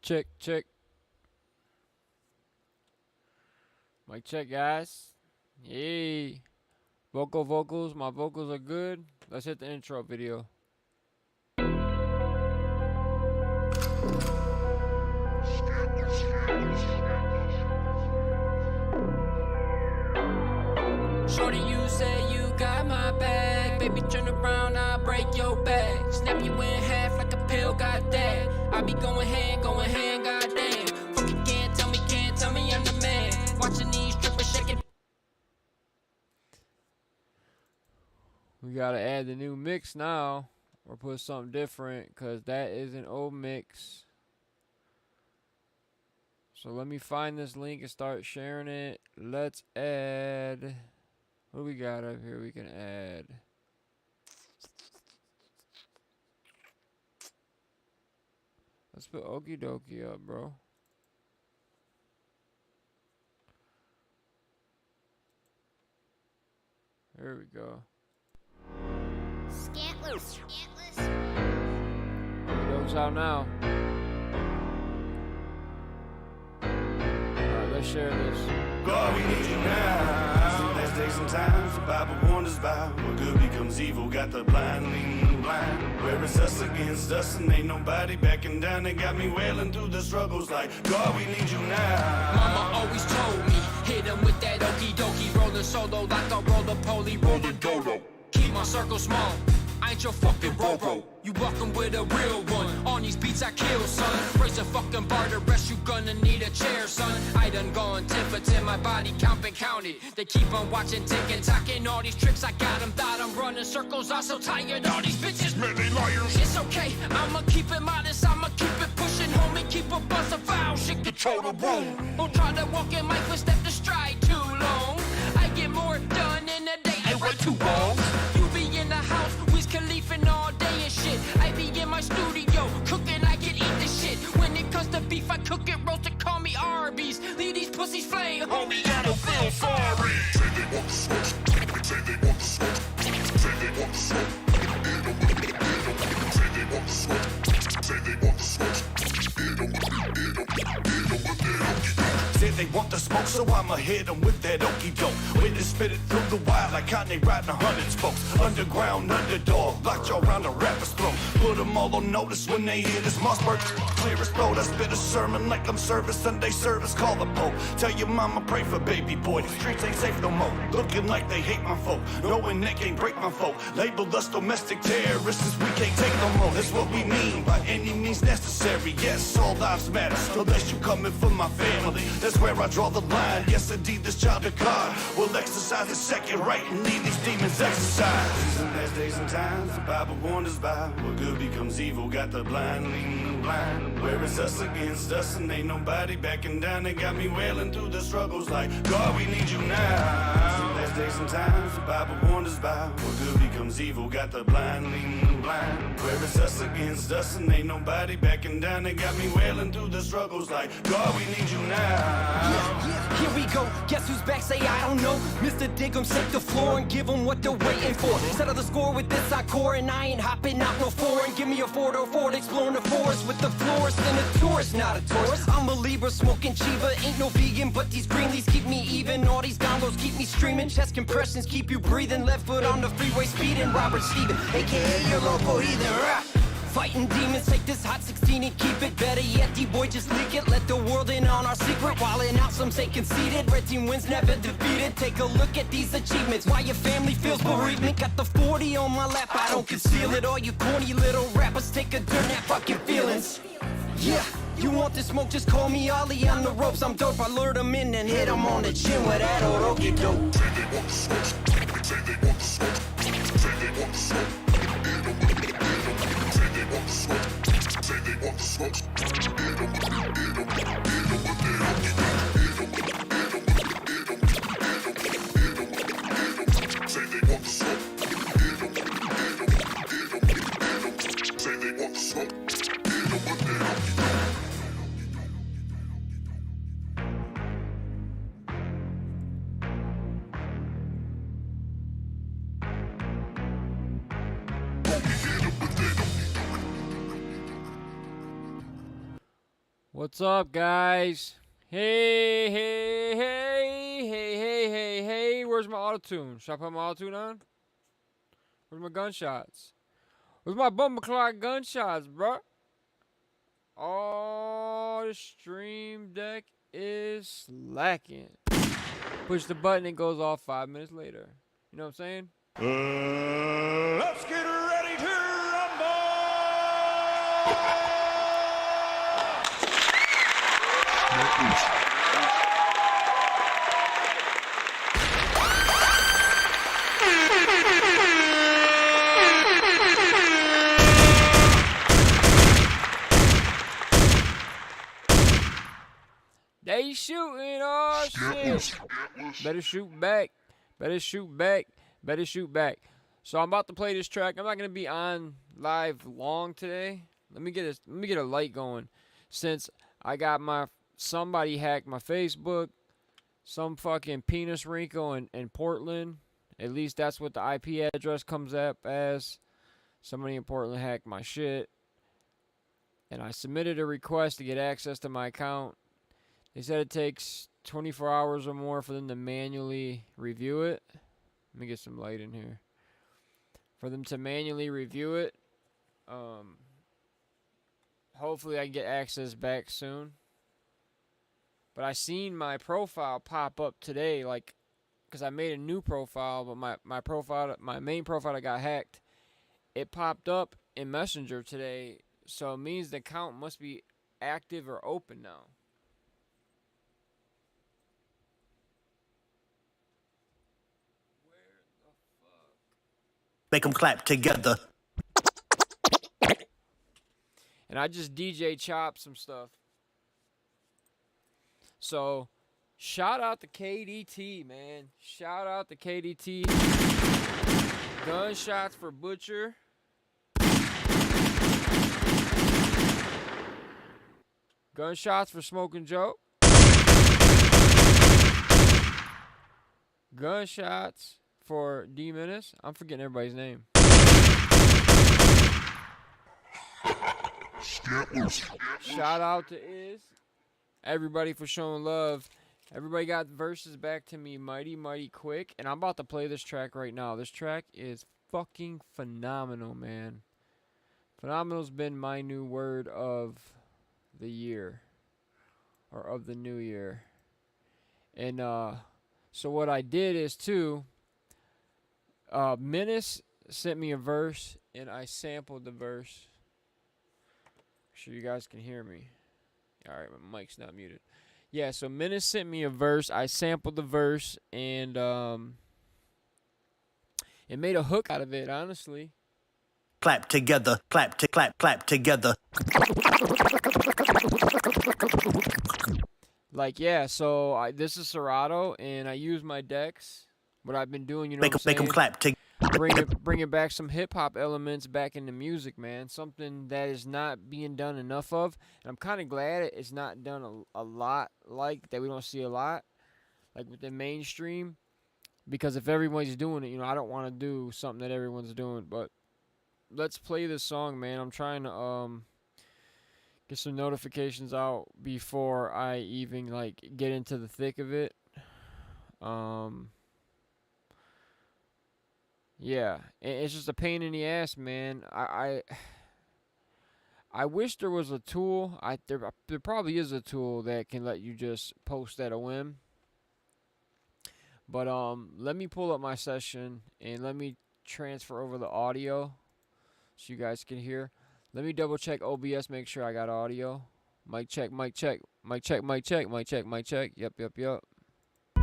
Check, check. Mic check, guys. Yay. Vocals. My vocals are good. Let's hit the intro video. Shorty, you say you got my back. Baby, turn around, I'll break your back. Snap you in half like a pill, got that. I be going hand, goddamn. Fuck, you can't tell me I'm the man. Watching these strippers shaking. We gotta add the new mix now, or put something different, cause that is an old mix. So let me find this link and start sharing it. Let's add. What do we got up here we can add? Let's put Okie Dokie up, bro. There we go. Scantless. Okie Dokie's out now. Alright, let's share this. God, we need you now. Last days and times, the Bible warned us about what good becomes evil. Got the blind leading the blind. Where it's us against us, and ain't nobody backing down. They got me wailing through the struggles like, God, we need you now. Mama always told me, hit him with that okie dokie, rolling solo like a roller poly, roller dodo. Keep my circle small, I ain't your fucking Roro. You walkin' with a real one, on these beats I kill, son. Raise a fucking bar, the rest you gonna need a chair, son. I done gone 10 for 10, my body count been counted. They keep on watching, ticking, talking all these tricks. I got them, thought I'm running circles, I'm so tired. All these bitches, man, they liars. It's okay, I'ma keep it modest, I'ma keep it pushing, homie. Keep a bust of foul, shit control the room. Don't try to walk in my footsteps to stride too long. I get more done in a day, I write too long. You be in the house, Wiz Khalifin all day and shit. I be in my studio, cooking, I can eat this shit. When it comes to beef, I cook it roasted, call me Arby's. Leave these pussies flame, homie, I don't feel sorry. Say they want the smoke, say they want the smoke, say they want the smoke, say they want the smoke, say they want the smoke, Said they want the smoke, so I'ma hit them with that okie doke. Way to spit it through the wild like Kanye riding 100 spokes. Underground underdog, blocked y'all round the rapper's throat. Put them all on notice when they hear this Mossberg. Clear as throat, I spit a sermon like I'm service. Sunday service, call the Pope. Tell your mama pray for baby boy. The streets ain't safe no more. Looking like they hate my folk, knowing they can't break my folk. Labeled us domestic terrorists, we can't take no more. That's what we mean by any means necessary. Yes, all lives matter, unless you coming for my family. That's where I draw the line. Yes, indeed, this child of God will exercise his second right and leave these demons exercise. These are the last days and times, the Bible warned us about what good becomes evil. Got the blind leading the blind. Where it's us against us, and ain't nobody backing down. They got me wailing through the struggles like, God, we need you now. These are the last days and times, the Bible warned us about what good becomes evil. Got the blind leading the blind. Where it's us against us, and ain't nobody backing down. They got me wailing through the struggles like, God, we need you now. Here we go, guess who's back, say I don't know. Mr. Diggum, shake the floor and give them what they're waiting for. Settle the score with this encore, and I ain't hopping out no foreign. Give me a 404 exploring the forest with the florist and a tourist, not a tourist. I'm a Libra, smoking Chiba, ain't no vegan, but these green leaves keep me even. All these downloads keep me streaming, chest compressions keep you breathing. Left foot on the freeway speeding, Robert Steven, aka your local heathen. Fighting demons, take this hot 16 and keep it. Better yet, D-boy, just leak it. Let the world in on our secret. Wildin' out, some say conceited. Red team wins, never defeated. Take a look at these achievements. Why your family feels bereavement. Got the 40 on my lap, I don't conceal it. All you corny little rappers, take a dirt nap, fucking feelings. Yeah, you want the smoke, just call me Ollie on the ropes. I'm dope, I lure them in and hit them on the chin with that old okie doke. say they want the smoke, say they want the smoke, say they want the smoke, say they want the smoke, say they want the smoke, say they want the smoke, say they want the smoke. What's up, guys? Hey, hey, hey, hey, hey, hey, hey. Where's my auto-tune? Should I put my auto-tune on? Where's my gunshots? Where's my bumper clock gunshots, bro? Oh, the stream deck is slacking. Push the button, it goes off 5 minutes later. You know what I'm saying? Let's get ready to rumble! They shooting, oh shit. Better shoot back. Better shoot back. Better shoot back. So I'm about to play this track. I'm not gonna be on live long today. Let me get a light going. Since I got somebody hacked my Facebook, some fucking penis wrinkle in Portland. At least that's what the IP address comes up as. Somebody in Portland hacked my shit. And I submitted a request to get access to my account. They said it takes 24 hours or more for them to manually review it. Let me get some light in here. For them to manually review it. Hopefully I can get access back soon. But I seen my profile pop up today, like, because I made a new profile, but my main profile that got hacked, it popped up in Messenger today. So it means the account must be active or open now. Make them clap together. And I just DJ chopped some stuff. So, shout out to KDT, man. Shout out to KDT. Gunshots for Butcher. Gunshots for Smoking Joe. Gunshots for D Menace. I'm forgetting everybody's name. Shout out to Iz. Everybody for showing love. Everybody got verses back to me mighty, mighty quick. And I'm about to play this track right now. This track is fucking phenomenal, man. Phenomenal's been my new word of the year. Or of the new year. And, so what I did is, too, Menace sent me a verse, and I sampled the verse. Make sure you guys can hear me. Alright, my mic's not muted. Yeah, so Menace sent me a verse. I sampled the verse, and it made a hook out of it, honestly. Clap together. Clap together. Like, yeah, so this is Serato, and I use my decks. What I've been doing, you know what I'm saying? Make them clap together. Bringing back some hip-hop elements back into music, man. Something that is not being done enough of. And I'm kind of glad it's not done a lot, like, that we don't see a lot, like, with the mainstream. Because if everybody's doing it, you know, I don't want to do something that everyone's doing. But let's play this song, man. I'm trying to, get some notifications out before I even, like, get into the thick of it. Yeah, it's just a pain in the ass, man. I wish there was a tool. There probably is a tool that can let you just post at a whim. But let me pull up my session and let me transfer over the audio so you guys can hear. Let me double check OBS, make sure I got audio. Mic check, mic check, mic check, mic check, mic check, mic check. Yep.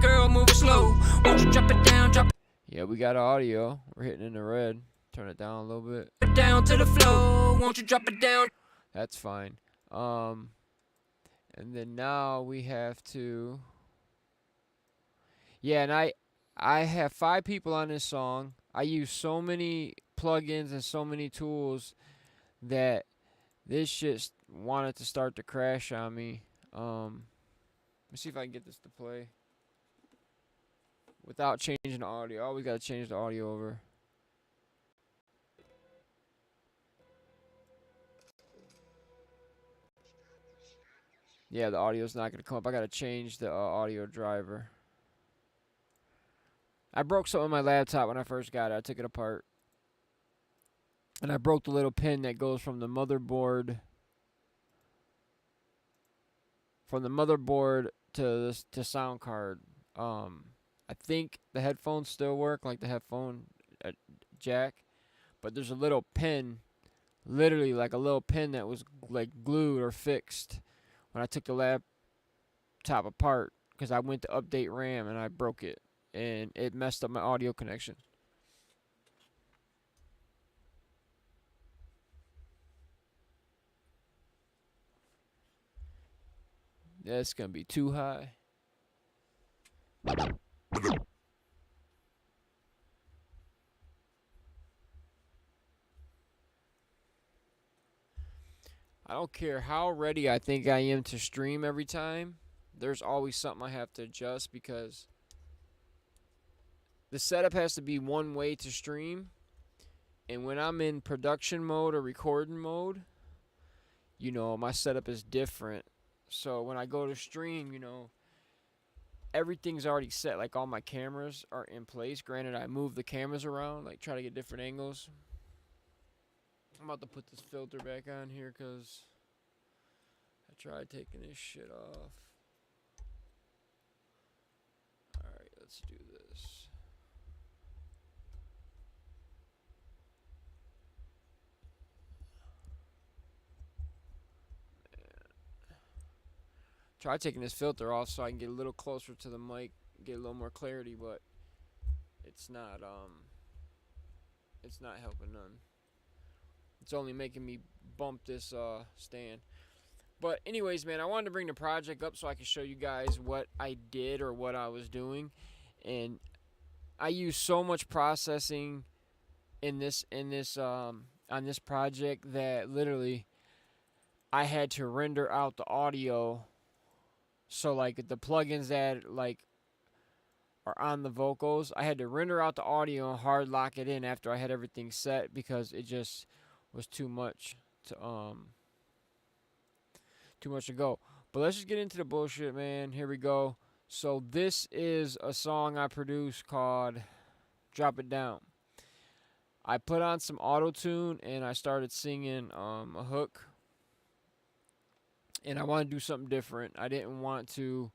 Girl, move it slow. Won't you drop it down, drop Yeah, we got audio. We're hitting in the red. Turn it down a little bit. it down to the floor. Won't you drop it down? That's fine. And then now we have to. Yeah, and I have 5 people on this song. I use so many plugins and so many tools that this shit wanted to start to crash on me. Let me see if I can get this to play without changing the audio. I always gotta change the audio over. Yeah, the audio's not gonna come up. I gotta change the audio driver. I broke something on my laptop when I first got it. I took it apart. And I broke the little pin that goes from the motherboard to sound card. I think the headphones still work, like the headphone jack, but there's a little pin, literally like a little pin that was like glued or fixed when I took the laptop apart because I went to update RAM and I broke it and it messed up my audio connection. That's gonna be too high. I don't care how ready I think I am to stream every time. There's always something I have to adjust because the setup has to be one way to stream. And when I'm in production mode or recording mode, you know, my setup is different. So when I go to stream, you know, everything's already set. Like all my cameras are in place. Granted, I move the cameras around, like try to get different angles. I'm about to put this filter back on here because I tried taking this shit off. Alright, let's do this. Try taking this filter off so I can get a little closer to the mic, get a little more clarity, but it's not helping none. It's only making me bump this stand. But anyways, man, I wanted to bring the project up so I could show you guys what I did or what I was doing. And I used so much processing on this project that literally I had to render out the audio. So like the plugins that like are on the vocals, I had to render out the audio and hard lock it in after I had everything set because it just was too much to go. But let's just get into the bullshit, man. Here we go. So this is a song I produced called Drop It Down. I put on some auto-tune and I started singing a hook. And I want to do something different. I didn't want to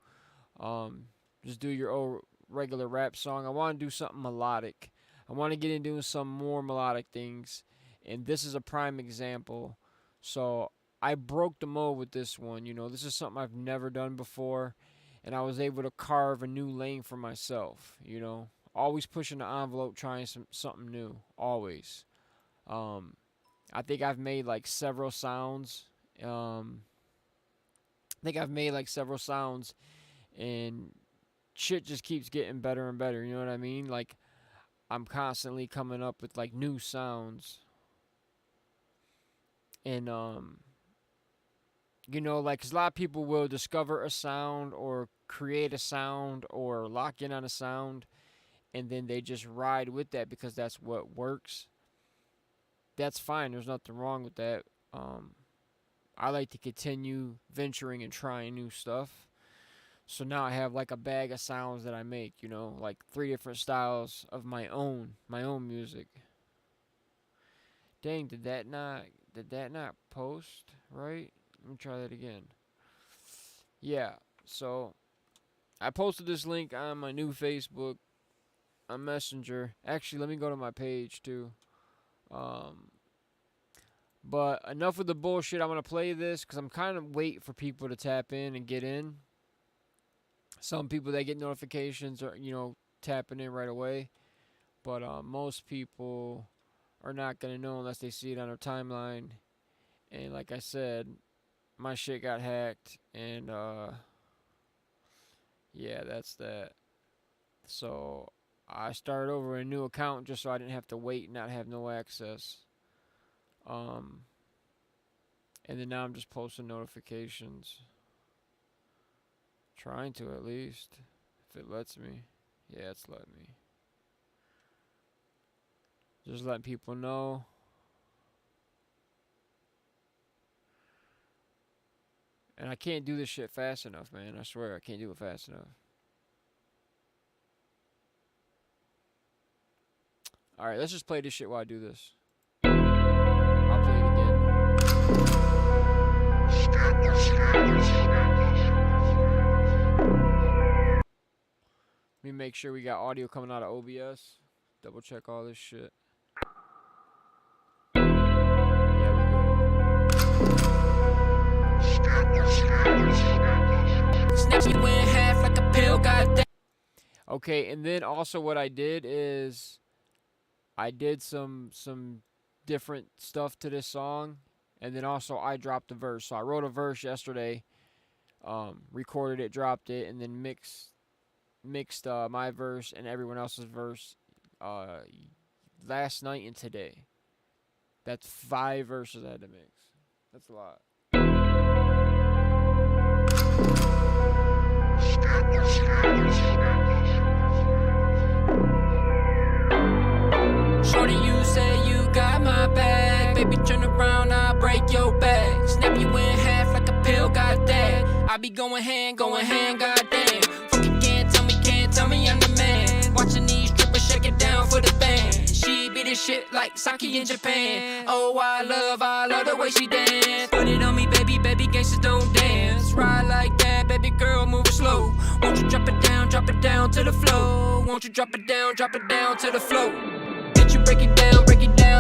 just do your old regular rap song. I want to do something melodic. I want to get into doing some more melodic things. And this is a prime example. So I broke the mold with this one. You know, this is something I've never done before. And I was able to carve a new lane for myself. You know, always pushing the envelope, trying something new. Always. I think I've made like several sounds. And shit just keeps getting better and better. You know what I mean? Like, I'm constantly coming up with like new sounds. And, you know, like, 'cause a lot of people will discover a sound or create a sound or lock in on a sound and then they just ride with that because that's what works. That's fine. There's nothing wrong with that. I like to continue venturing and trying new stuff. So now I have like a bag of sounds that I make, you know, like 3 different styles of my own music. Dang, did that not post right? Let me try that again. Yeah, so I posted this link on my new Facebook, on Messenger. Actually, let me go to my page too. But enough with the bullshit. I'm going to play this because I'm kind of waiting for people to tap in and get in. Some people that get notifications are, you know, tapping in right away. But most people are not going to know unless they see it on their timeline. And like I said, my shit got hacked. And yeah, that's that. So I started over a new account just so I didn't have to wait and not have no access. And then now I'm just posting notifications. Trying to at least. If it lets me. Yeah, it's letting me. Just letting people know. And I can't do this shit fast enough, man. I swear, I can't do it fast enough. Alright, let's just play this shit while I do this. I'll play it again. Let me make sure we got audio coming out of OBS. Double check all this shit. Snap you in half like a pill, goddamn. Okay, and then also what I did is I did some different stuff to this song, and then also I dropped a verse. So I wrote a verse yesterday, recorded it, dropped it, and then mixed my verse and everyone else's verse last night and today. That's 5 verses I had to mix. That's a lot. Shorty, you say you got my back. Baby, turn around, I'll break your back. Snap you in half like a pill, goddamn. I be going hand, goddamn. Fuck you can't tell me I'm the man. Watching these strippers shake it down for the band. She beat this shit like Saki in Japan. Oh, I love the way she dance. Put it on me, baby, gangsters don't dance. Ride like that, baby girl, move it slow. Won't you drop it down to the floor? Won't you drop it down to the floor? Bitch, you break it down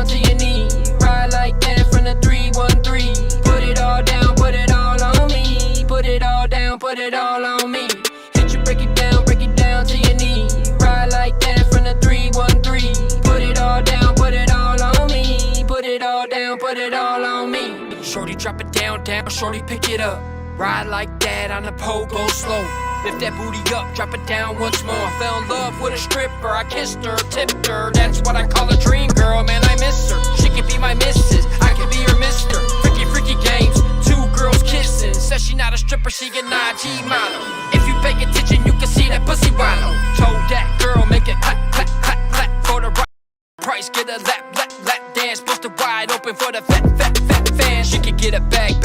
to your knee. Ride like that from the 313. Put it all down, put it all on me. Put it all down, put it all on me. Hit you, break it down to your knee. Ride like that from the 313. Put it all down, put it all on me. Put it all down, put it all on me. Shorty, drop it down, shorty, pick it up. Ride like that on the pole, go slow. Lift that booty up, drop it down once more. Fell in love with a stripper, I kissed her, tipped her. That's what I call a dream girl, man, I miss her. She can be my missus, I can be her mister. Freaky games, 2 girls kissing. Says she not a stripper, she a 9G model. If you pay attention, you can see that pussy wallow. Told that girl, make it clap, clap, clap, clap. For the right price, get a lap dance. Bust it wide open for the fat fan. She can get a bag,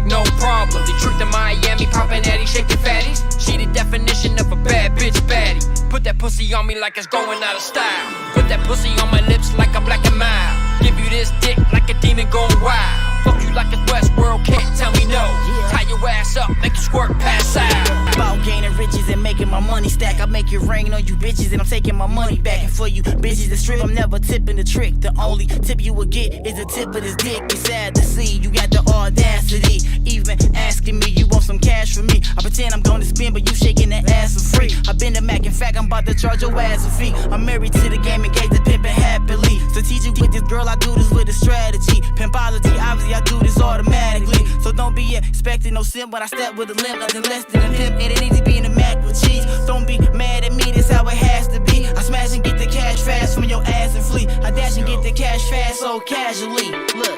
no problem. Detroit to Miami, poppin' Addy, shaking fatties. She the definition of a bad bitch baddie. Put that pussy on me like it's going out of style. Put that pussy on my lips like I'm Black and Mild. Give you this dick like a demon going wild. Fuck you like it's Westworld, can't tell me no. Tie your ass up, make you squirt, pass out. About gaining riches and making my money stack. I make it rain on you bitches and I'm taking my money back. And for you bitches that strip, I'm never tipping the trick. The only tip you will get is the tip of this dick. It's sad to see you got the audacity. Even asking me you want some cash from me. I pretend I'm gonna spin but you shaking that ass for free. I've been to Mac, in fact I'm about to charge your ass a fee. I'm married to the game and gave the pimpin' happily. Strategic with this girl, I do this with a strategy. Pimpology, obviously I do this automatically. So don't be expecting no simp when I step with a limp. Nothing less than a pimp, and it ain't to be in a mac with cheese. Don't be mad at me, this how it has to be. I smash and get the cash fast from your ass and flee. I dash and get the cash fast so casually. Look.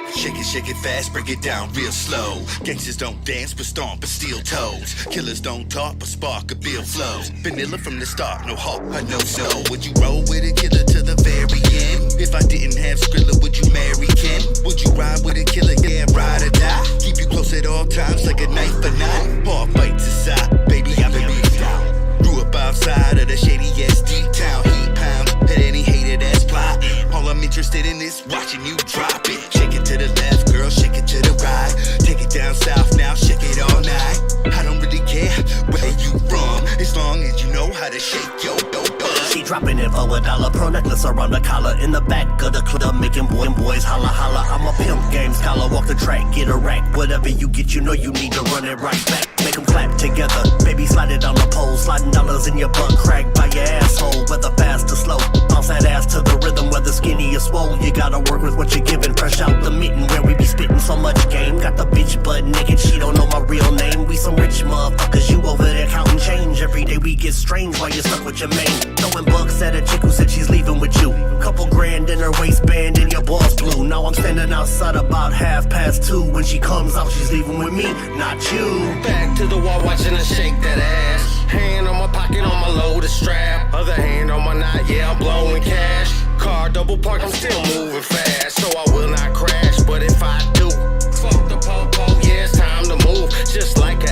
Shake it fast, break it down real slow. Gangsters don't dance but stomp but steel toes. Killers don't talk but spark a bill flows. Vanilla from the start, no hawk or no snow. Would you roll with a killer to the very end? If I didn't have Skrilla, would you marry Ken? Would you ride with a killer, yeah, ride or die? Keep you close at all times like a knife or knife. Bar fights aside, baby, I'm the beat down. Grew up outside of the shady ass D-town. Heat pounds, had any hated ass plot. All I'm interested in is watching you drop it. Shake it to the left, girl, shake it to the right. Take it down south now, shake it all night. I don't really care where you from, as long as you know how to shake your butt. She dropping it for $1, pearl necklace around the collar. In the back of the club, making boys holla holla. I'm a pimp, game scholar, walk the track, get a rack. Whatever you get, you know you need to run it right back. Make them clap together, baby slide it on the pole. Sliding dollars in your butt crack by your asshole. Whether fast or slow, bounce that ass to the rhythm. Whether skinny or swole, you gotta work with what you're giving. Fresh out the mitten where we be spitting so much game. Got the bitch butt naked, she don't know my real name. We some rich motherfuckers, you over there counting change. Every day we get strange while you're stuck with your main. Throwing bucks at a chick who said she's leaving with you. Couple grand in her waistband and your balls blue. Now I'm standing outside about 2:30. When she comes out, she's leaving with me, not you. Back to the wall, watching her shake that ass. Hand on my pocket, on my loaded strap. Other hand on my knot, yeah, I'm blowing cash. Car double park, I'm still moving fast, so I will not crash. But if I do, fuck the po-po, yeah, it's time to move. Just like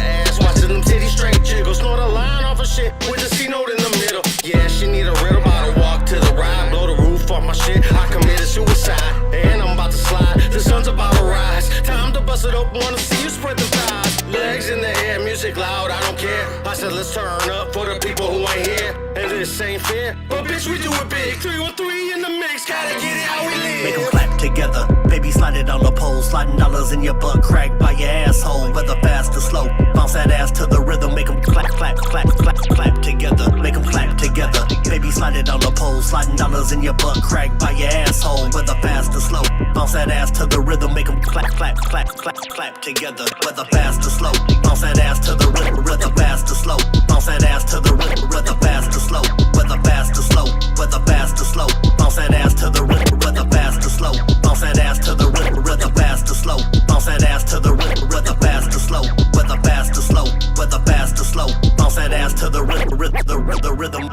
this ain't fair. But bitch, we do it big. 313 in the mix, gotta get it how we live. Make 'em clap together. Baby, slide it on the pole. Sliding dollars in your butt crack by your asshole. Whether fast or slow. Bounce that ass to the rhythm. Make 'em clap, clap, clap, clap, clap together. Make 'em clap together. Baby, slide it on the pole. Sliding dollars in your butt crack by your asshole. Whether fast or slow. Bounce that ass to the rhythm. Make 'em clap, clap, clap, clap, clap together. Whether fast or slow. Bounce that ass to the rhythm. Whether fast or slow. Bounce that ass to the rhythm. Whether fast or slow. Whether fast or slow. Whether fast or slow. Bounce that ass to the rhythm. Whether fast or slow. Bounce that ass to the rhythm. Whether fast or slow. Bounce that ass to the rhythm. Whether fast or slow. Whether fast or slow. Whether fast or slow. Bounce that ass to the rhythm. The rhythm. Rhythm. I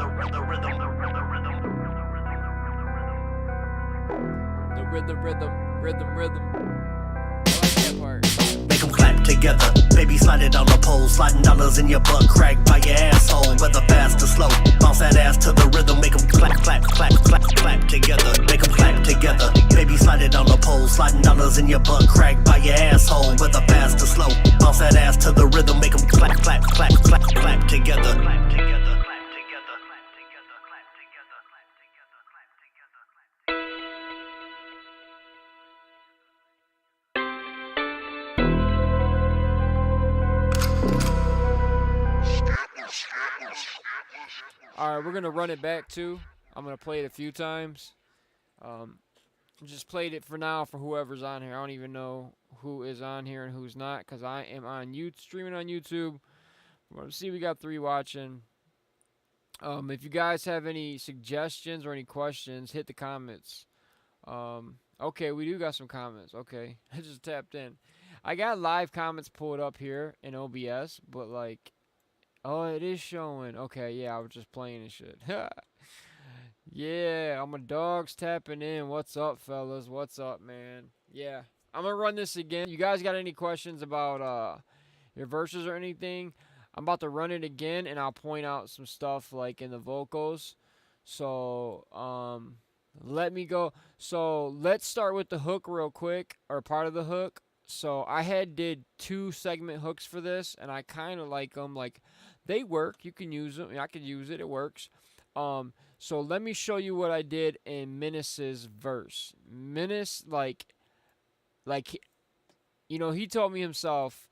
like that part. Make 'em clap together. Baby, slide it on the pole. Sliding dollars in your butt crack by your asshole. Whether fast or slow. Bounce that ass to the rhythm. Make 'em clap, clap, clap, clap, clap together. Make 'em clap together. Baby, slide it on the pole. Sliding dollars in your butt crack by your asshole. Whether fast or slow. Bounce that ass to the rhythm. Make 'em clap, clap, clap, clap, clap together. Clap together. Alright, we're gonna run it back too. I'm gonna play it a few times. Just played it for now for whoever's on here. I don't even know who is on here and who's not, because I am on YouTube, streaming on YouTube. See, we got 3 watching. If you guys have any suggestions or any questions, hit the comments. Okay, we do got some comments. Okay, I just tapped in. I got live comments pulled up here in OBS, but like, oh, it is showing. Okay, yeah, I was just playing and shit. Yeah, I'm a dog's tapping in. What's up, fellas? What's up, man? Yeah, I'm gonna run this again. You guys got any questions about your verses or anything? I'm about to run it again, and I'll point out some stuff like in the vocals. So, let me go. So let's start with the hook real quick, or part of the hook. So I did 2 segment hooks for this, and I kind of like them. Like, they work. You can use them. I could use it. It works. So let me show you what I did in Menace's verse. Menace, like, you know, he told me himself,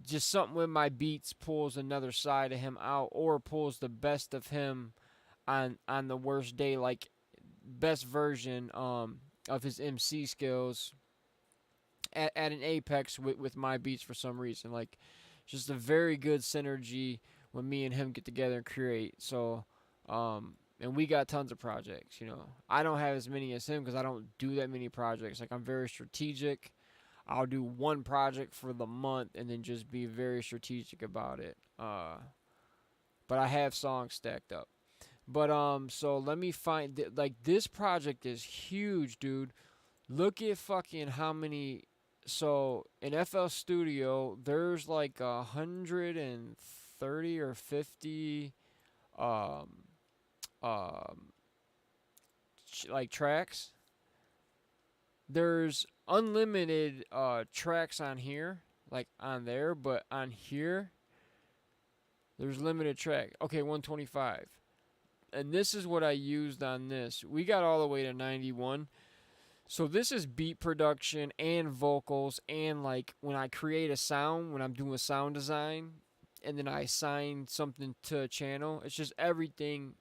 just something with my beats pulls another side of him out, or pulls the best of him on the worst day, like best version of his MC skills at an apex with my beats for some reason. Like, just a very good synergy when me and him get together and create. So, and we got tons of projects, you know. I don't have as many as him because I don't do that many projects. Like, I'm very strategic. I'll do 1 project for the month and then just be very strategic about it. But I have songs stacked up. But, so let me find, like, this project is huge, dude. Look at fucking how many, so in FL Studio, there's like 130 or 50, like tracks. There's unlimited tracks on here, like on there, but on here there's limited track. Okay, 125. And this is what I used on this. We got all the way to 91. So this is beat production and vocals, and like when I create a sound, when I'm doing sound design, and then I assign something to a channel, it's just everything.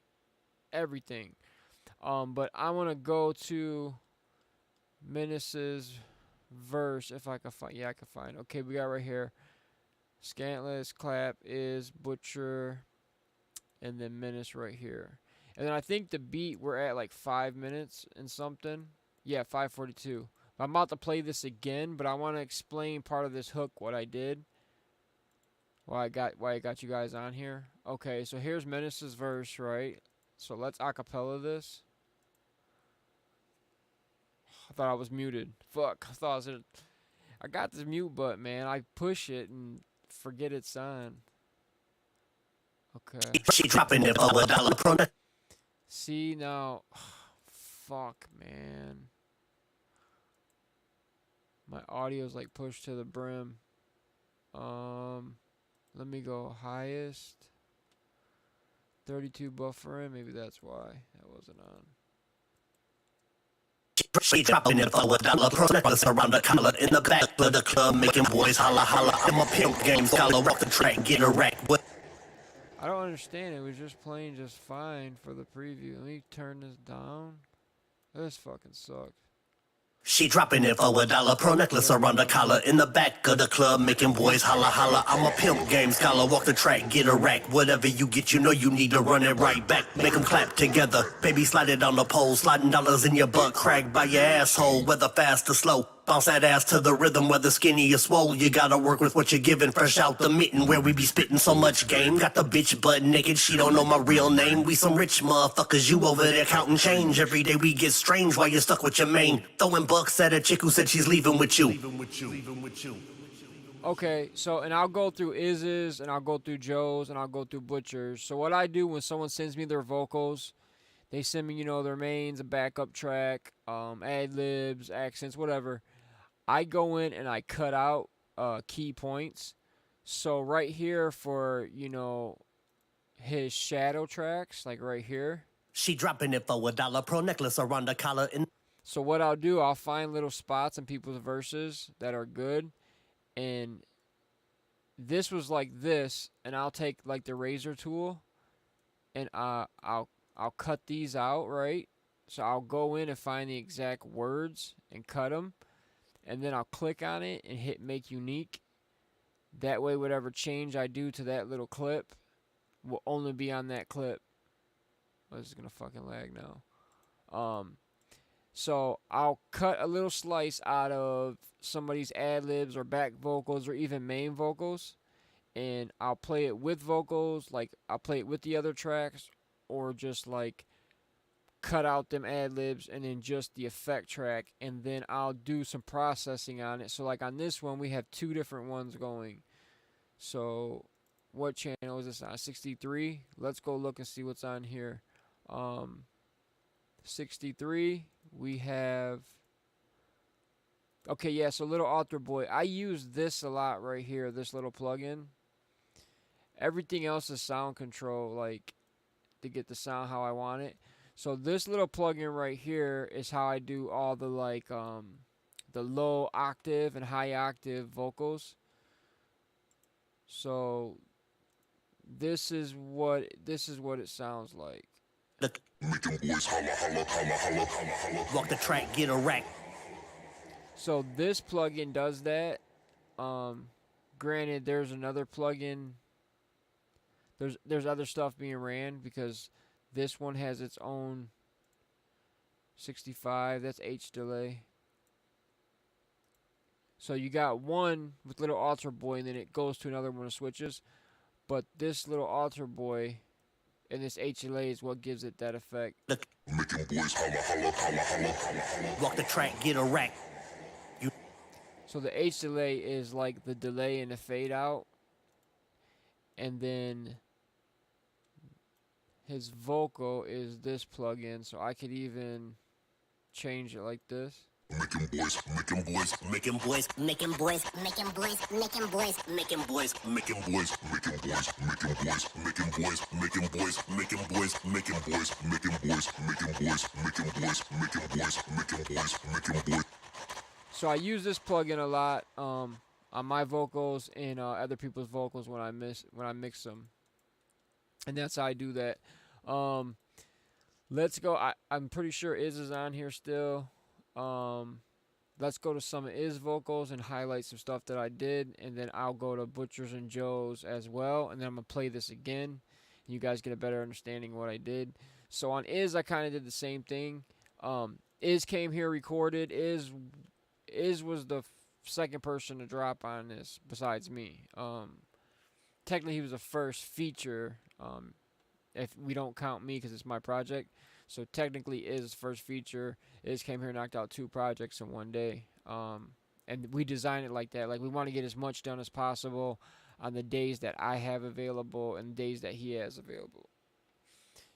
But I want to go to Menace's verse, if I can find. Yeah, I can find. Okay, we got right here. Scantless, Clap, Is, Butcher, and then Menace right here. And then I think the beat, we're at like 5 minutes and something. Yeah, 5:42. I'm about to play this again, but I want to explain part of this hook, what I did. Why I got you guys on here. Okay, so here's Menace's verse, right? So let's acapella this. I thought I was muted. Fuck, I got this mute button, man. I push it and forget it's on. Okay. She dropping it for $1 pro. See now, fuck, man. My audio's like pushed to the brim. Let me go highest. 32 buffering. Maybe that's why that wasn't on. She dropping it for $1 pro necklace around the collar in the back of the club, making boys holla holla. I'm a pimp game scholar, walk the track, get a rack. What? I don't understand. It was just playing just fine for the preview. Let me turn this down. This fucking sucks. She dropping it for $1 pro necklace around the collar in the back of the club, making boys holla holla. I'm a pimp game scholar, walk the track, get a rack. Whatever you get, you know you need to run it right back. Make them clap together, baby slide it on the pole, sliding dollars in your butt crack by your asshole, whether fast or slow. Bounce that ass to the rhythm, whether skinny or swole. You gotta work with what you're given, fresh out the mitten where we be spitting so much game. Got the bitch butt naked, she don't know my real name. We some rich motherfuckers, you over there counting change. Every day we get strange while you're stuck with your main. Throwing bucks at a chick who said she's leaving with you. Okay, so, and I'll go through Iz's, and I'll go through Joe's, and I'll go through Butcher's. So what I do when someone sends me their vocals, they send me, you know, their mains, a backup track, ad-libs, accents, whatever. I go in and I cut out key points. So right here for, you know, his shadow tracks, like right here. She dropping it for $1 pro necklace around the collar in. So what I'll do, I'll find little spots in people's verses that are good. And this was like this, and I'll take like the razor tool and I'll cut these out, right? So I'll go in and find the exact words and cut them. And then I'll click on it and hit make unique. That way whatever change I do to that little clip will only be on that clip. Oh, this is going to fucking lag now. So I'll cut a little slice out of somebody's ad-libs or back vocals or even main vocals. And I'll play it with vocals, like I'll play it with the other tracks, or just like cut out them ad-libs and then just the effect track, and then I'll do some processing on it. So like on this one we have two different ones going. So what channel is this on? 63. Let's go look and see what's on here. 63 we have. Okay, yeah, so Little Altar Boy, I use this a lot right here, this little plugin. Everything else is sound control, like to get the sound how I want it. So this little plugin right here is how I do all the like the low octave and high octave vocals. So this is what it sounds like. Making boys holla, holla, holla, holla, holla, holla. Walk the track, get a rack. So this plugin does that. Granted, there's another plugin. There's other stuff being ran because this one has its own 65. That's H delay. So you got one with Little Altar Boy, and then it goes to another one of switches. But this Little Altar Boy and this H delay is what gives it that effect. Making boys holla, holla, holla, holla, holla, holla. Walk the track, get a rack. So the H delay is like the delay and the fade out. And then his vocal is this plugin, so I could even change it like this. Making boys, making boys, Making boys, Making boys, making boys, making boys, making boys. making boys, making boys, making boys, making boys, making boys, making boys, making boys, making boys, making boys, making boys, making boys, making boys, making boys. So I use this plugin a lot on my vocals and other people's vocals when I mix them, and that's how I do that. Let's go. I'm pretty sure Iz is on here still. Let's go to some of Iz vocals and highlight some stuff that I did, and then I'll go to Butcher's and Joe's as well, and then I'm gonna play this again, and you guys get a better understanding of what I did. So on Iz, I kind of did the same thing. Iz came here, recorded. Iz was the second person to drop on this besides me. Technically, he was the first feature. If we don't count me because it's my project. So technically Iz's first feature. Iz came here and knocked out 2 projects in one day. And we designed it like that. Like we want to get as much done as possible on the days that I have available and days that he has available.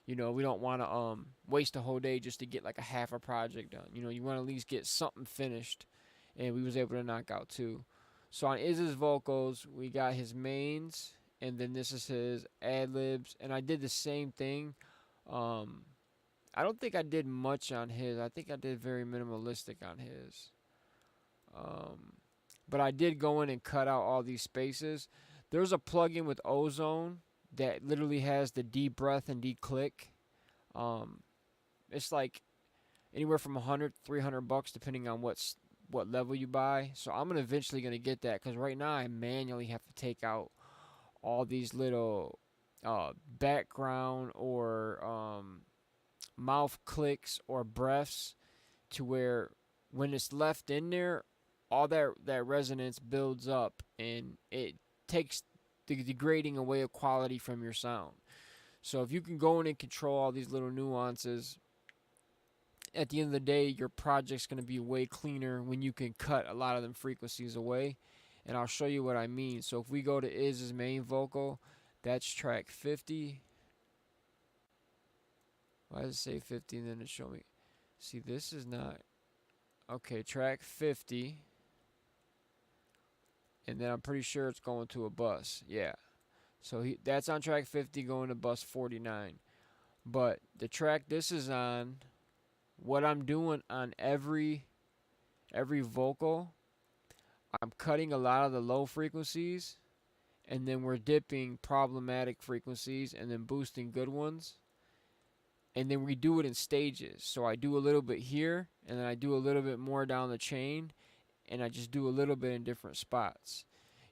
You know, we don't want to waste a whole day just to get like a half a project done. You know, you want to at least get something finished. And we was able to knock out 2. So on Iz's vocals, we got his mains and then this is his ad libs, and I did the same thing. I don't think I did much on his. I think I did very minimalistic on his. But I did go in and cut out all these spaces. There's a plugin with Ozone that literally has the de-breath and de-click. It's like anywhere from $100, $300 depending on what level you buy. So I'm eventually gonna get that, because right now I manually have to take out all these little background or mouth clicks or breaths, to where when it's left in there, all that resonance builds up and it takes the degrading away of quality from your sound. So if you can go in and control all these little nuances, at the end of the day, your project's going to be way cleaner when you can cut a lot of them frequencies away. And I'll show you what I mean. So if we go to Iz's main vocal, that's track 50. Why does it say 50 and then it show me? See, this is not. Okay, track 50. And then I'm pretty sure it's going to a bus. Yeah. So that's on track 50 going to bus 49. But the track this is on, what I'm doing on every vocal, I'm cutting a lot of the low frequencies, and then we're dipping problematic frequencies and then boosting good ones. And then we do it in stages. So I do a little bit here, and then I do a little bit more down the chain, and I just do a little bit in different spots.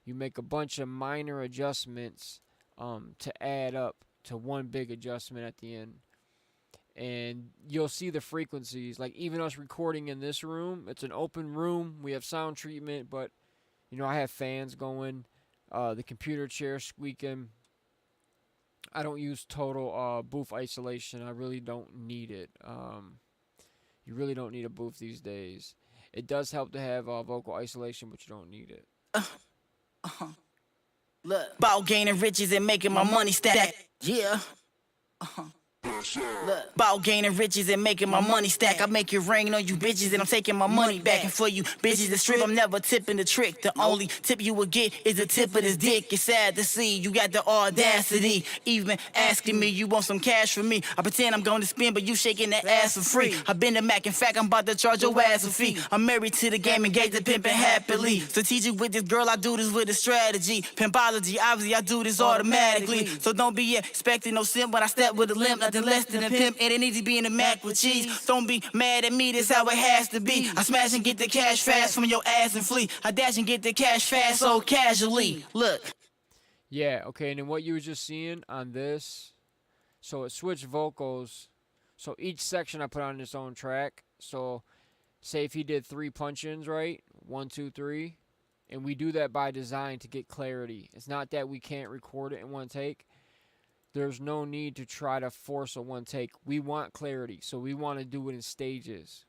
You make a bunch of minor adjustments to add up to one big adjustment at the end. And you'll see the frequencies. Like even us recording in this room, it's an open room. We have sound treatment, but I have fans going, the computer chair squeaking. I don't use total booth isolation. I really don't need it. You really don't need a booth these days. It does help to have vocal isolation, but you don't need it. Look, about gaining riches and making my money stack. Yeah. Look, about gaining riches and making my money stack. I make it rain on you bitches and I'm taking my money back. And for you bitches that strip, I'm never tipping the trick. The only tip you will get is the tip of this dick. It's sad to see you got the audacity, even asking me you want some cash from me. I pretend I'm going to spend, but you shaking that ass for free. I've been to Mac, in fact, I'm about to charge your ass a fee. I'm married to the game, engaged to pimping happily. Strategic with this girl, I do this with a strategy. Pimpology, obviously, I do this automatically. So don't be expecting no simp when I step with a limp. Nothing less than a pimp, and it needs to be in a mac with cheese. Don't be mad at me, this how it has to be. I smash and get the cash fast from your ass and flee. I dash and get the cash fast so casually. Look. Yeah, okay, and then what you were just seeing on this, so it switched vocals. So each section I put on its own track. So say if he did 3 punch-ins, right? 1, 2, 3. And we do that by design to get clarity. It's not that we can't record it in one take. There's no need to try to force a one take. We want clarity, so we want to do it in stages.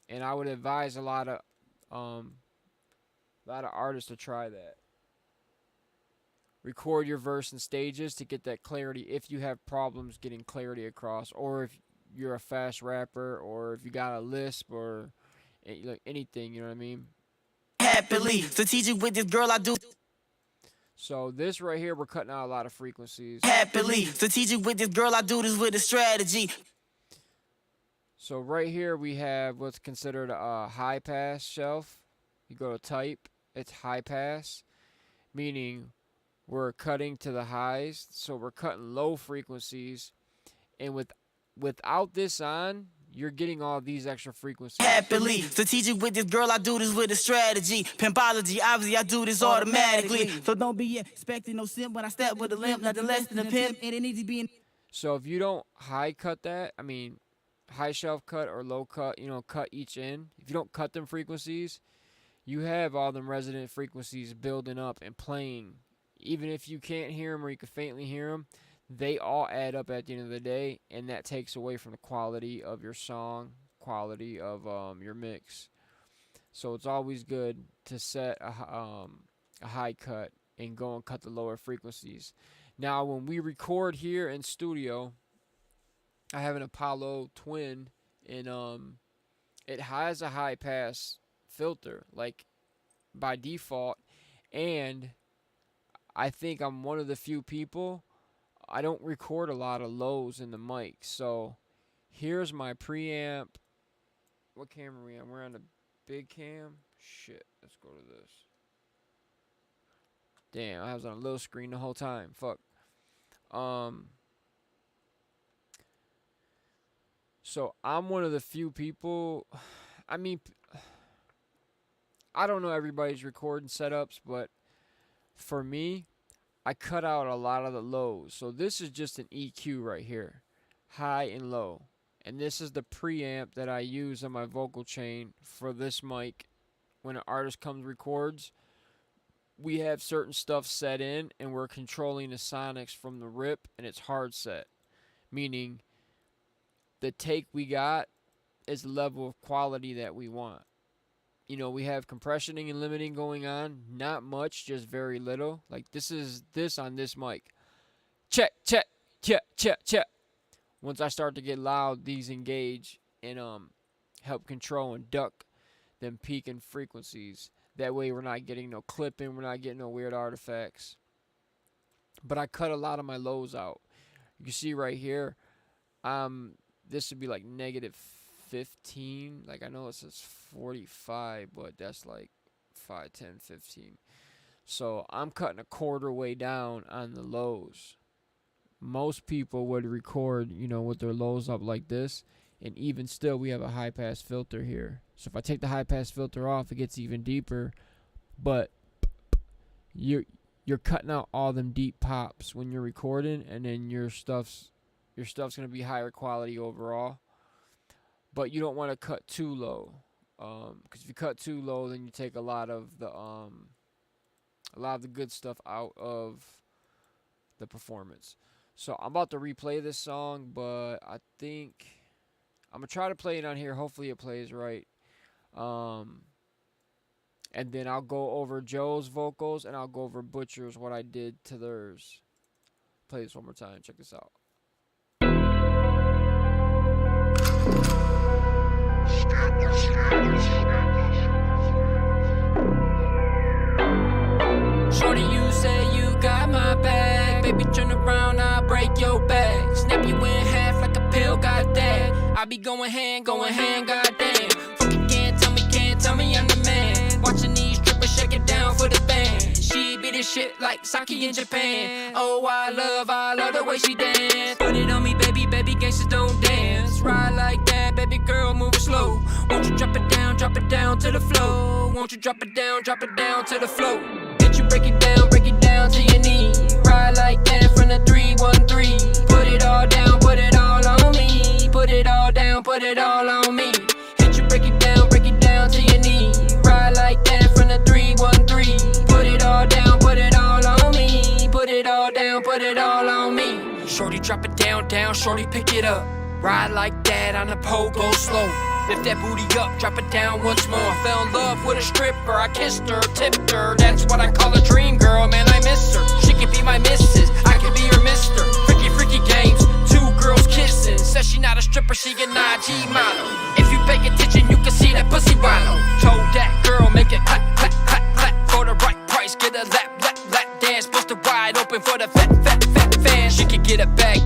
And I would advise a lot of artists to try that. Record your verse in stages to get that clarity if you have problems getting clarity across, or if you're a fast rapper, or if you got a lisp, or like anything, you know what I mean? Happily, strategic with this girl, I do. So this right here, we're cutting out a lot of frequencies. Happily, strategic with this girl, I do this with a strategy. So right here we have what's considered a high pass shelf. You go to type, it's high pass, meaning we're cutting to the highs. So we're cutting low frequencies, and without this on, you're getting all these extra frequencies. Happily, strategic with this girl, I do this with a strategy. Pimpology, obviously, I do this automatically. So don't be expecting no simp when I step with a limp. Nothing less than a pimp, and it needs to be in. So if you don't high cut that, I mean, high shelf cut or low cut, cut each in. If you don't cut them frequencies, you have all them resonant frequencies building up and playing. Even if you can't hear them or you can faintly hear them, they all add up at the end of the day, and that takes away from the quality of your song, quality of your mix. So it's always good to set a high cut and go and cut the lower frequencies. Now, when we record here in studio, I have an Apollo Twin, and it has a high pass filter, like by default, and I think I'm one of the few people. I don't record a lot of lows in the mic. So here's my preamp. What camera are we on? We're on the big cam. Shit, let's go to this. Damn, I was on a little screen the whole time. Fuck. So I'm one of the few people. I mean, I don't know everybody's recording setups, but for me, I cut out a lot of the lows. So this is just an EQ right here, high and low. And this is the preamp that I use on my vocal chain for this mic. When an artist comes records, we have certain stuff set in, and we're controlling the sonics from the rip, and it's hard set. Meaning, the take we got is the level of quality that we want. You know, we have compressioning and limiting going on. Not much, just very little. Like this is this on this mic. Check, check, check, check, check. Once I start to get loud, these engage and help control and duck them peaking frequencies. That way we're not getting no clipping, we're not getting no weird artifacts. But I cut a lot of my lows out. You can see right here, this would be like negative 15. Like I know it says 45, but that's like 5, 10, 15. So I'm cutting a quarter way down on the lows. Most people would record, you know, with their lows up like this. And even still, we have a high pass filter here. So if I take the high pass filter off, it gets even deeper. But you're cutting out all them deep pops when you're recording, and then your stuff's gonna be higher quality overall. But you don't want to cut too low, because if you cut too low, then you take a lot of the good stuff out of the performance. So I'm about to replay this song, but I think I'm gonna try to play it on here. Hopefully it plays right. And then I'll go over Joe's vocals, and I'll go over Butcher's, what I did to theirs. Play this one more time. Check this out. Shorty, you say you got my back. Baby, turn around, I'll break your back. Snap you in half like a pill, got that. I be going hand, goddamn. Fucking can't tell me I'm the man. Watching these strippers shake it down for the band. She be the shit like Saki in Japan. Oh, I love the way she dance. Put it on me, baby, gangsters don't dance. Ride like that, baby girl, move it slow. Won't you drop it down to the floor? Won't you drop it down to the floor? Bitch, you break it down to your knee. Ride like that from the 313. Put it all down, put it all on me. Put it all down, put it all on me. Hit you, break it down to your knee. Ride like that from the 313. Put it all down, put it all on me. Put it all down, put it all on me. Shorty, drop it down, shorty, pick it up. Ride like that on the pole, go slow. Lift that booty up, drop it down once more. Fell in love with a stripper, I kissed her, tipped her. That's what I call a dream girl, man, I miss her. She could be my missus, I could be her mister. Freaky games, 2 girls kissing. Says she not a stripper, she a IG model. If you pay attention, you can see that pussy wallow. Told that girl, make it clap, clap, clap, clap. For the right price, get a lap dance. Busted wide open for the fat fans. She could get a bag,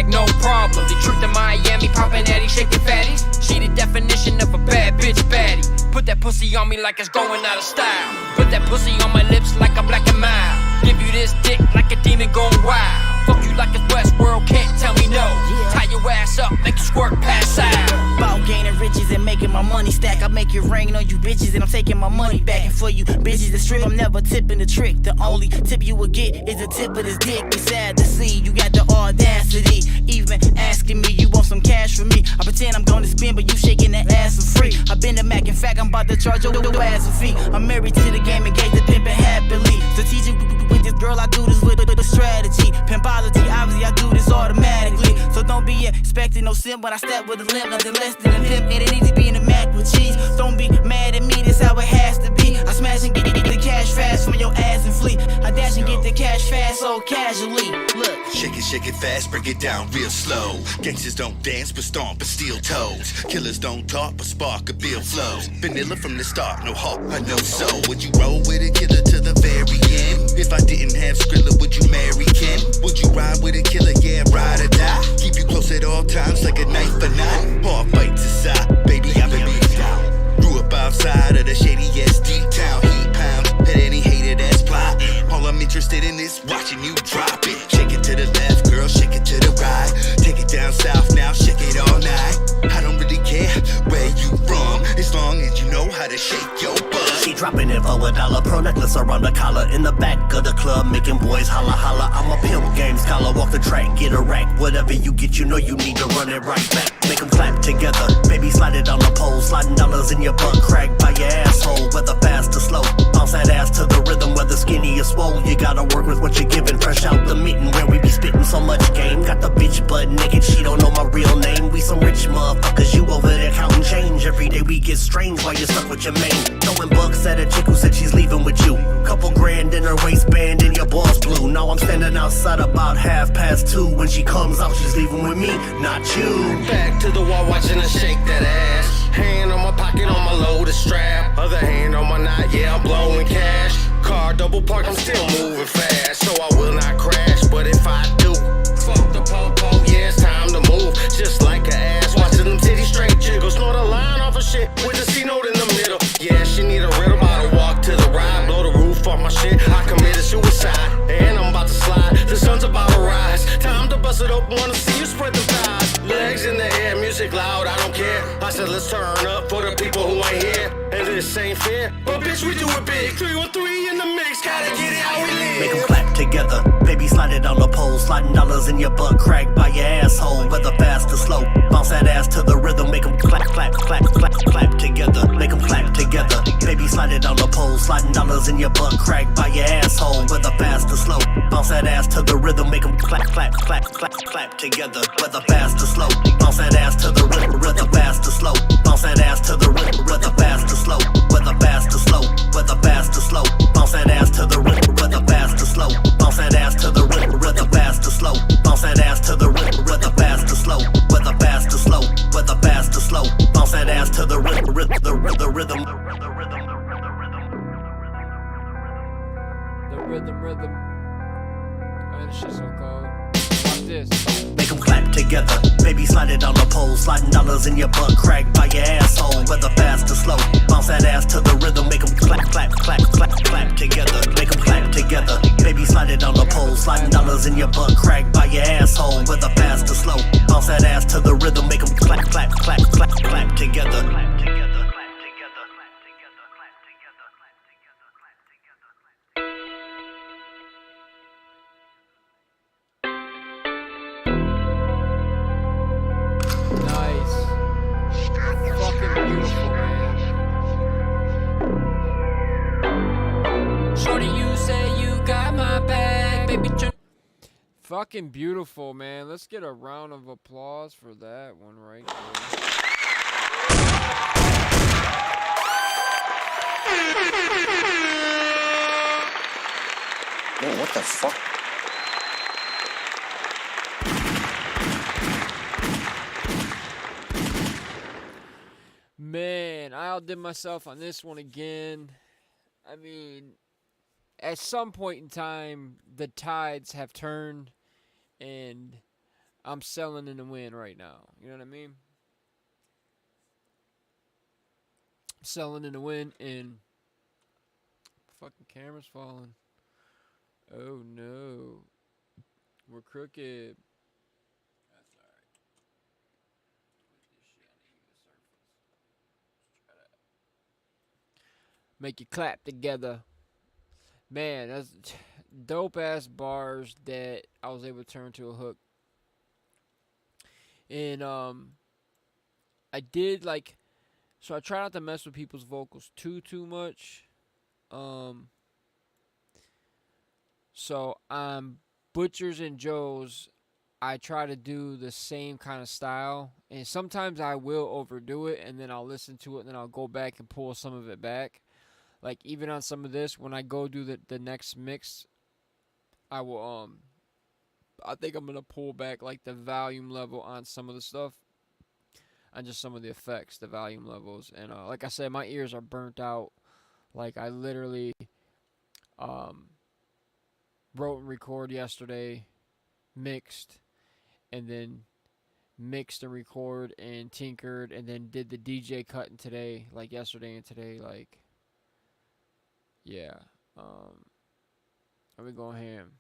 no problem. Detroit to Miami, poppin' Addy, shaking fatties. She the definition of a bad bitch baddie. Put that pussy on me like it's going out of style. Put that pussy on my lips like I'm Black and Mild. Give you this dick like a demon going wild. Fuck you like it's Westworld, can't tell me no. Tie your ass up, make you squirt, pass out. About gaining riches and making my money stack. I make it rain on you bitches and I'm taking my money back. And for you bitches that strip, I'm never tipping the trick. The only tip you will get is the tip of this dick. It's sad to see you got the audacity. Even asking me you want some cash from me. I pretend I'm gonna spend, but you shaking that ass for free. I've been to Mac, in fact, I'm about to charge your ass a fee. I'm married to the game, engaged to pimpin' happily. Strategic with this girl, I do this with a strategy. Pimpology, obviously I do this automatically. So don't be expecting no sim when I step with a limp. Nothing less than a pimp, and it needs to be in the Mac with cheese. Don't be mad at me, this how it has to be. I smash and get the cash fast from your ass and flee. I dash and get the cash fast so casually. Look. Shake it fast, break it down real slow. Gangsters don't dance, but stomp and steel toes. Killers don't talk, but spark a bill flows. Vanilla from the start, no heart, no soul. Would you roll with a killer to the very end? If I didn't have Skrilla, would you marry Ken? Would you ride with a killer, yeah, ride or die? Keep you close at all times like a knife or knife. Hard fights aside, baby, I've been beat down. Grew up outside of the shady ass deep town. Heat pound, had any hated ass plot. All I'm interested in is watching you drop it. Shake it to the left, girl, shake it to the right. Take it down south now, shake it all night. I don't really care where you from, as long as you know how to shake your butt. She dropping it for $1, pearl necklace around the collar. In the back of the club, making boys holla holla. I'm a pimp, game scholar, walk the track, get a rack. Whatever you get, you know you need to run it right back. Make them clap together, baby slide it on the pole. Sliding dollars in your butt crack by your asshole. Whether fast or slow, bounce that ass to the rhythm. Whether skinny or swole, you gotta work with what you're giving. Fresh out the mitten where we be spitting so much game. Got the bitch butt naked, she don't know my real name. We some rich motherfuckers, you over there counting change. Every day we get strange while you're stuck with your main. Throwing bucks at a chick who said she's leaving with you. Couple grand in her waistband and your balls blue. Now I'm standing outside about 2:30. When she comes out, she's leaving with me, not you. Back to the wall, watching her shake that ass. Hand on my pocket, on my loaded strap. Other hand on my knot, yeah, I'm blowing cash. Car double park, I'm still moving fast, so I will not crash. But if I do, fuck the po-po, yeah, it's time to move. Just like an ass, watching them titties straight jiggles. Snort a line off of shit with a C note in the middle. Yeah, she need a rhythm, I'll walk to the ride. Blow the roof off my shit, I committed suicide. And I'm about to slide, the sun's about to rise. Time to bust it open, wanna see you spread the thighs. Legs in the air, music loud, I don't care. I said let's turn up for the people who ain't here. And this ain't fair, but bitch we do it big. 313 in the mix, gotta get it how we live. Make them clap together, baby slide it on the pole. Sliding dollars in your butt crack by your asshole. Whether fast or slow, bounce that ass to the rhythm. Make them clap, clap, clap, clap, clap together. Make them clap together, baby slide it on the pole. Sliding dollars in your butt crack by your asshole. Whether fast or slow, bounce that ass to the rhythm. Make them clap, clap, clap, clap, clap together. Whether fast or slow, bounce that ass to the rhythm. Whether fast or slow, bounce that ass to the rhythm. Whether fast or slow, whether fast or slow, whether fast or slow, bounce that ass to the rhythm. Whether fast or slow, bounce that ass to the rhythm. Whether fast or slow, bounce that ass to the rhythm. Whether fast or slow, whether fast or slow, whether fast or slow, bounce that ass to the rhythm. The rhythm. Rhythm. Man, this shit's so cold. Watch this. Make them clap together, baby slide it on the pole. Sliding dollars in your butt crack by your asshole. Whether fast or slow, bounce that ass to the rhythm. Make them clap, clap, clap, clap, clap together. Make them clap together, baby slide it on the pole. Sliding dollars in your butt crack by your asshole. Whether fast or slow, bounce that ass to the rhythm. Make them clap, clap, clap, clap, clap together. Fucking beautiful, man. Let's get a round of applause for that one right there. Man, what the fuck? Man, I outdid myself on this one again. I mean, at some point in time, the tides have turned, and I'm selling in the win right now. You know what I mean? Selling in the win, and fucking camera's falling. Oh no, we're crooked. That's alright. Put this shit on the surface. Try that. Make you clap together. Man, that's dope ass bars that I was able to turn to a hook. And I did like, so I try not to mess with people's vocals too much. So Butchers and Joe's, I try to do the same kind of style, and sometimes I will overdo it, and then I'll listen to it, and then I'll go back and pull some of it back. Like, even on some of this, when I go do the next mix, I will I think I'm gonna pull back like the volume level on some of the stuff, on just some of the effects, the volume levels, and like I said, my ears are burnt out. Like I literally wrote and recorded yesterday, mixed, and then mixed and record and tinkered, and then did the DJ cutting today, like yesterday and today, like yeah. I've been going ham.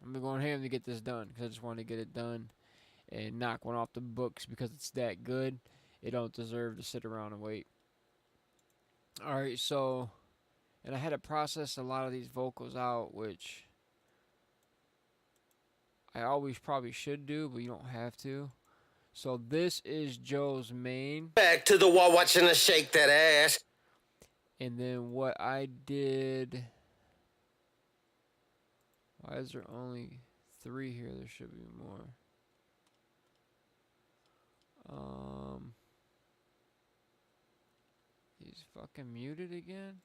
I've been going ham to get this done because I just want to get it done and knock one off the books because it's that good. It don't deserve to sit around and wait. All right, so, and I had to process a lot of these vocals out, which I always probably should do, but you don't have to. So this is Joe's main. Back to the wall watching her shake that ass. And then what I did... Why is there only 3 here? There should be more. He's fucking muted again.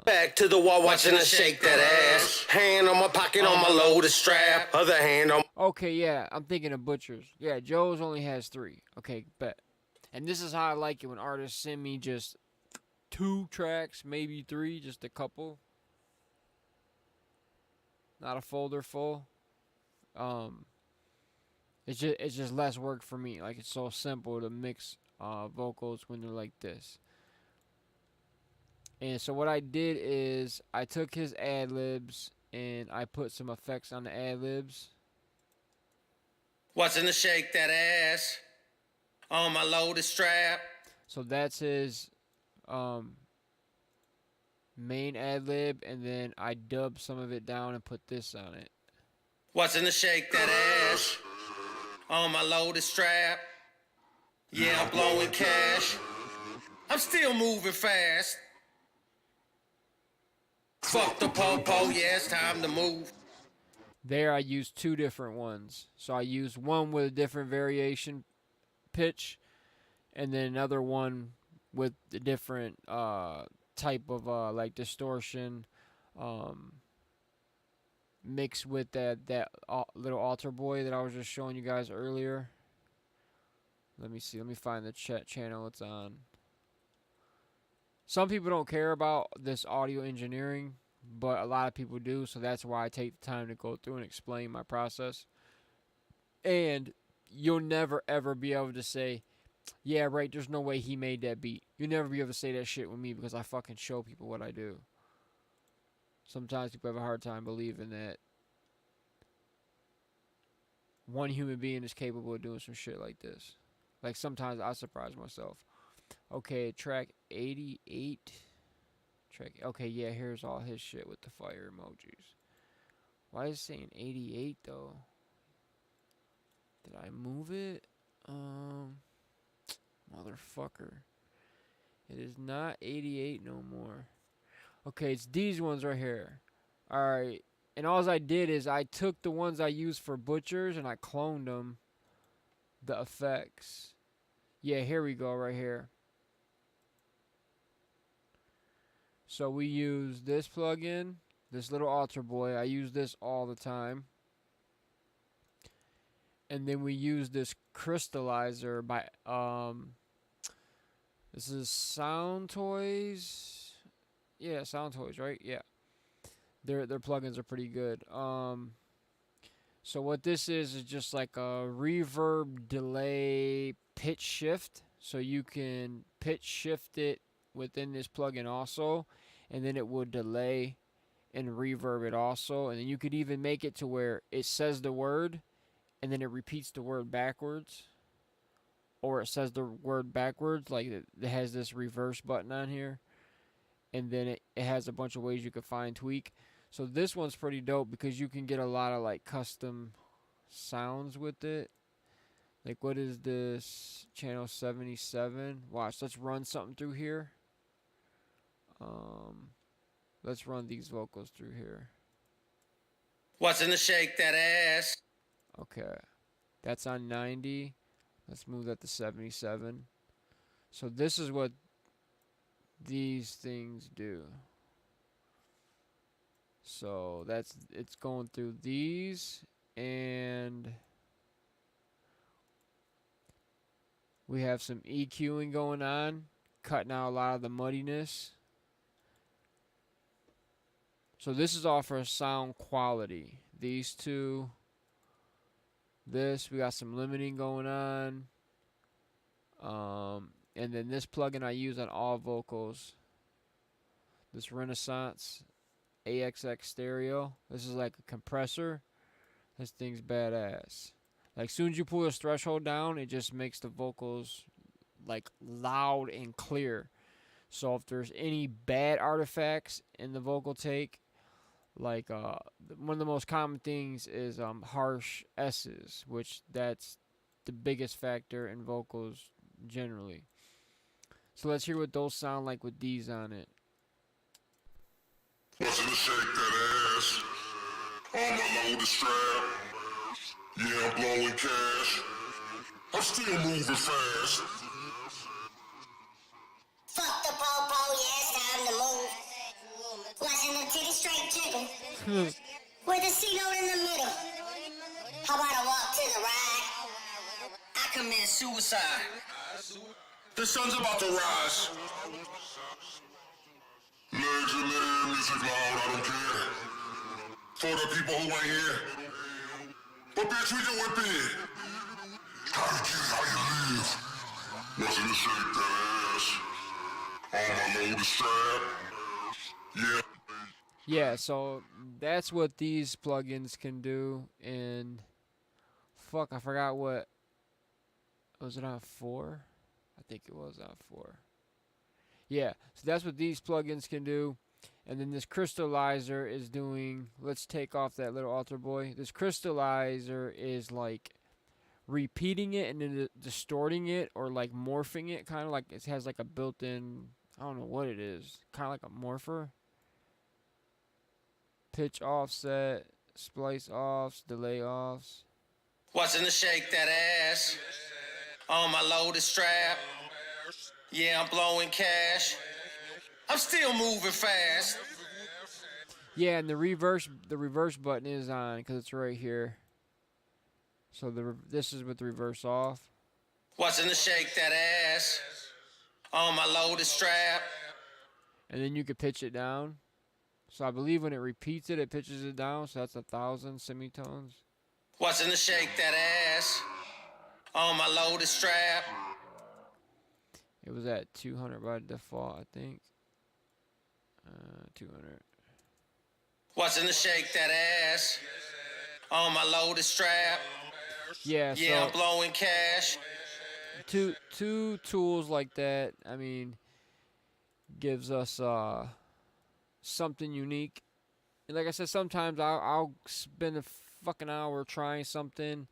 Back to the wall watching her shake that ass. Hand on my pocket on my loaded strap. Other hand on... Okay, yeah, I'm thinking of Butchers. Yeah, Joe's only has 3. Okay, bet. And this is how I like it when artists send me just 2 tracks, maybe 3, just a couple. Not a folder full. It's just less work for me. Like, it's so simple to mix vocals when they're like this. And so what I did is I took his ad-libs and I put some effects on the ad-libs. Watching her shake that ass. On my loaded strap. So that's his main ad-lib, and then I dubbed some of it down and put this on it. Watching her shake that ass. On my loaded strap. Yeah, I'm blowing cash. I'm still moving fast. Fuck the po-po, yeah, it's time to move. There I used 2 different ones. So I used one with a different variation pitch, and then another one with a different type of like distortion, mixed with that little altar boy that I was just showing you guys earlier. Let me see. Let me find the channel it's on. Some people don't care about this audio engineering, but a lot of people do, so that's why I take the time to go through and explain my process. And you'll never ever be able to say, yeah, right, there's no way he made that beat. You'll never be able to say that shit with me because I fucking show people what I do. Sometimes people have a hard time believing that one human being is capable of doing some shit like this. Like, sometimes I surprise myself. Okay, track 88. Okay, yeah, here's all his shit with the fire emojis. Why is it saying 88 though? Did I move it? Motherfucker. It is not 88 no more. Okay, it's these ones right here. Alright. And all I did is I took the ones I used for Butchers and I cloned them. The effects. Yeah, here we go right here. So we use this plugin, this little altar boy. I use this all the time. And then we use this crystallizer by this is Sound Toys. Yeah, Sound Toys, right? Yeah. Their plugins are pretty good. So what this is just like a reverb delay pitch shift. So you can pitch shift it within this plugin also, and then it will delay and reverb it also. And then you could even make it to where it says the word and then it repeats the word backwards, or it says the word backwards, like it has this reverse button on here, and then it has a bunch of ways you can fine tweak. So this one's pretty dope because you can get a lot of like custom sounds with it. Like, what is this? Channel 77. Watch, let's run something through here. Let's run these vocals through here. Watching her shake that ass. Okay. That's on 90. Let's move that to 77. So this is what these things do. So it's going through these, and we have some EQing going on, cutting out a lot of the muddiness. So this is all for sound quality. These two, this, we got some limiting going on. And then this plugin I use on all vocals, this Renaissance AXX stereo. This is like a compressor. This thing's badass. Like, soon as you pull this threshold down, it just makes the vocals like loud and clear. So if there's any bad artifacts in the vocal take, like one of the most common things is harsh S's, which that's the biggest factor in vocals generally. So let's hear what those sound like with these on it. Watching her shake that ass on my loaded strap. Yeah, I'm blowing cash. I'm still moving fast. Fuck the po-po, yeah, it's time to move. Watching the titty straight jiggle. With the C note in the middle. How about I walk to the right? I commit suicide. The sun's about to rise. Legs in the air, music loud, I don't care. For the people who ain't here. But bitch, we do it big. How you get, how you live. Watching her shake that ass on my loaded strap. Yeah. Yeah, so that's what these plugins can do. And fuck, I forgot what was it on 4? I think it was on 4. Yeah, so that's what these plugins can do. And then this crystallizer is doing, let's take off that little altar boy. This crystallizer is like repeating it and then distorting it, or like morphing it, kind of like it has like a built-in, I don't know what it is, kind of like a morpher. Pitch offset, splice offs, delay offs. Watching the shake that ass on my loaded strap. Yeah, I'm blowing cash. I'm still moving fast. Yeah, and the reverse button is on because it's right here. So this is with the reverse off. Watching the shake that ass on my loaded strap. And then you could pitch it down. So I believe when it repeats it, it pitches it down. So that's 1,000 semitones. Watching the shake that ass on my loaded strap. It was at 200 by default, I think. 200. Watching the shake that ass on my loaded strap. Yeah, yeah, so I'm blowing cash. Two tools like that, I mean, gives us something unique. And like I said, sometimes I'll spend a fucking hour trying something,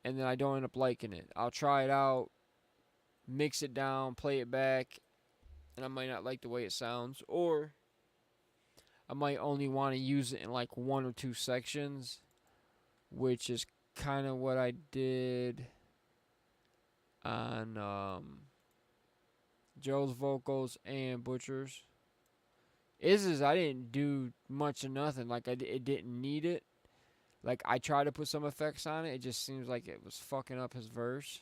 and then I don't end up liking it. I'll try it out, mix it down, play it back, and I might not like the way it sounds, or I might only want to use it in like 1 or 2 sections, which is kind of what I did on Joe's vocals and Butcher's. I didn't do much of nothing. Like it didn't need it. Like I tried to put some effects on it. It just seems like it was fucking up his verse.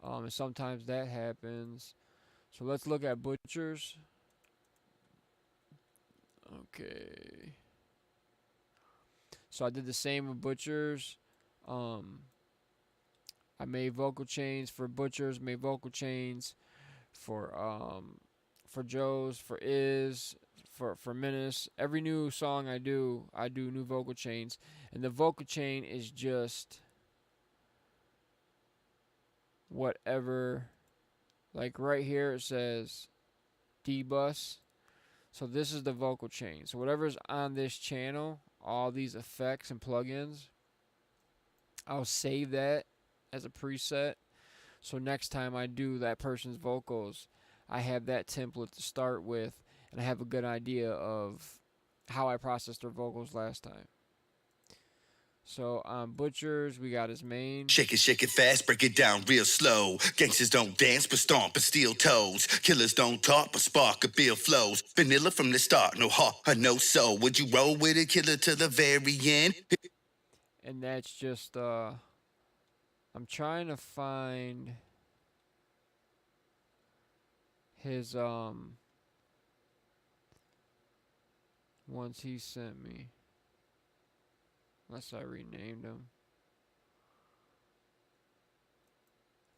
And sometimes that happens. So let's look at Butcher's. Okay. So I did the same with Butcher's. I made vocal chains for Butcher's, made vocal chains for Joe's, for Iz, for Menace. Every new song I do new vocal chains. And the vocal chain is just whatever. Like right here it says D-Bus. So this is the vocal chain. So whatever's on this channel, all these effects and plugins, I'll save that as a preset. So next time I do that person's vocals, I have that template to start with, and I have a good idea of how I processed their vocals last time. So on Butchers, we got his main. Shake it fast, break it down real slow. Gangsters don't dance, but stomp and steel toes. Killers don't talk, but spark a bill flows. Vanilla from the start, no heart or no soul. Would you roll with a killer to the very end? And that's just, I'm trying to find his, ones he sent me. Unless I renamed him.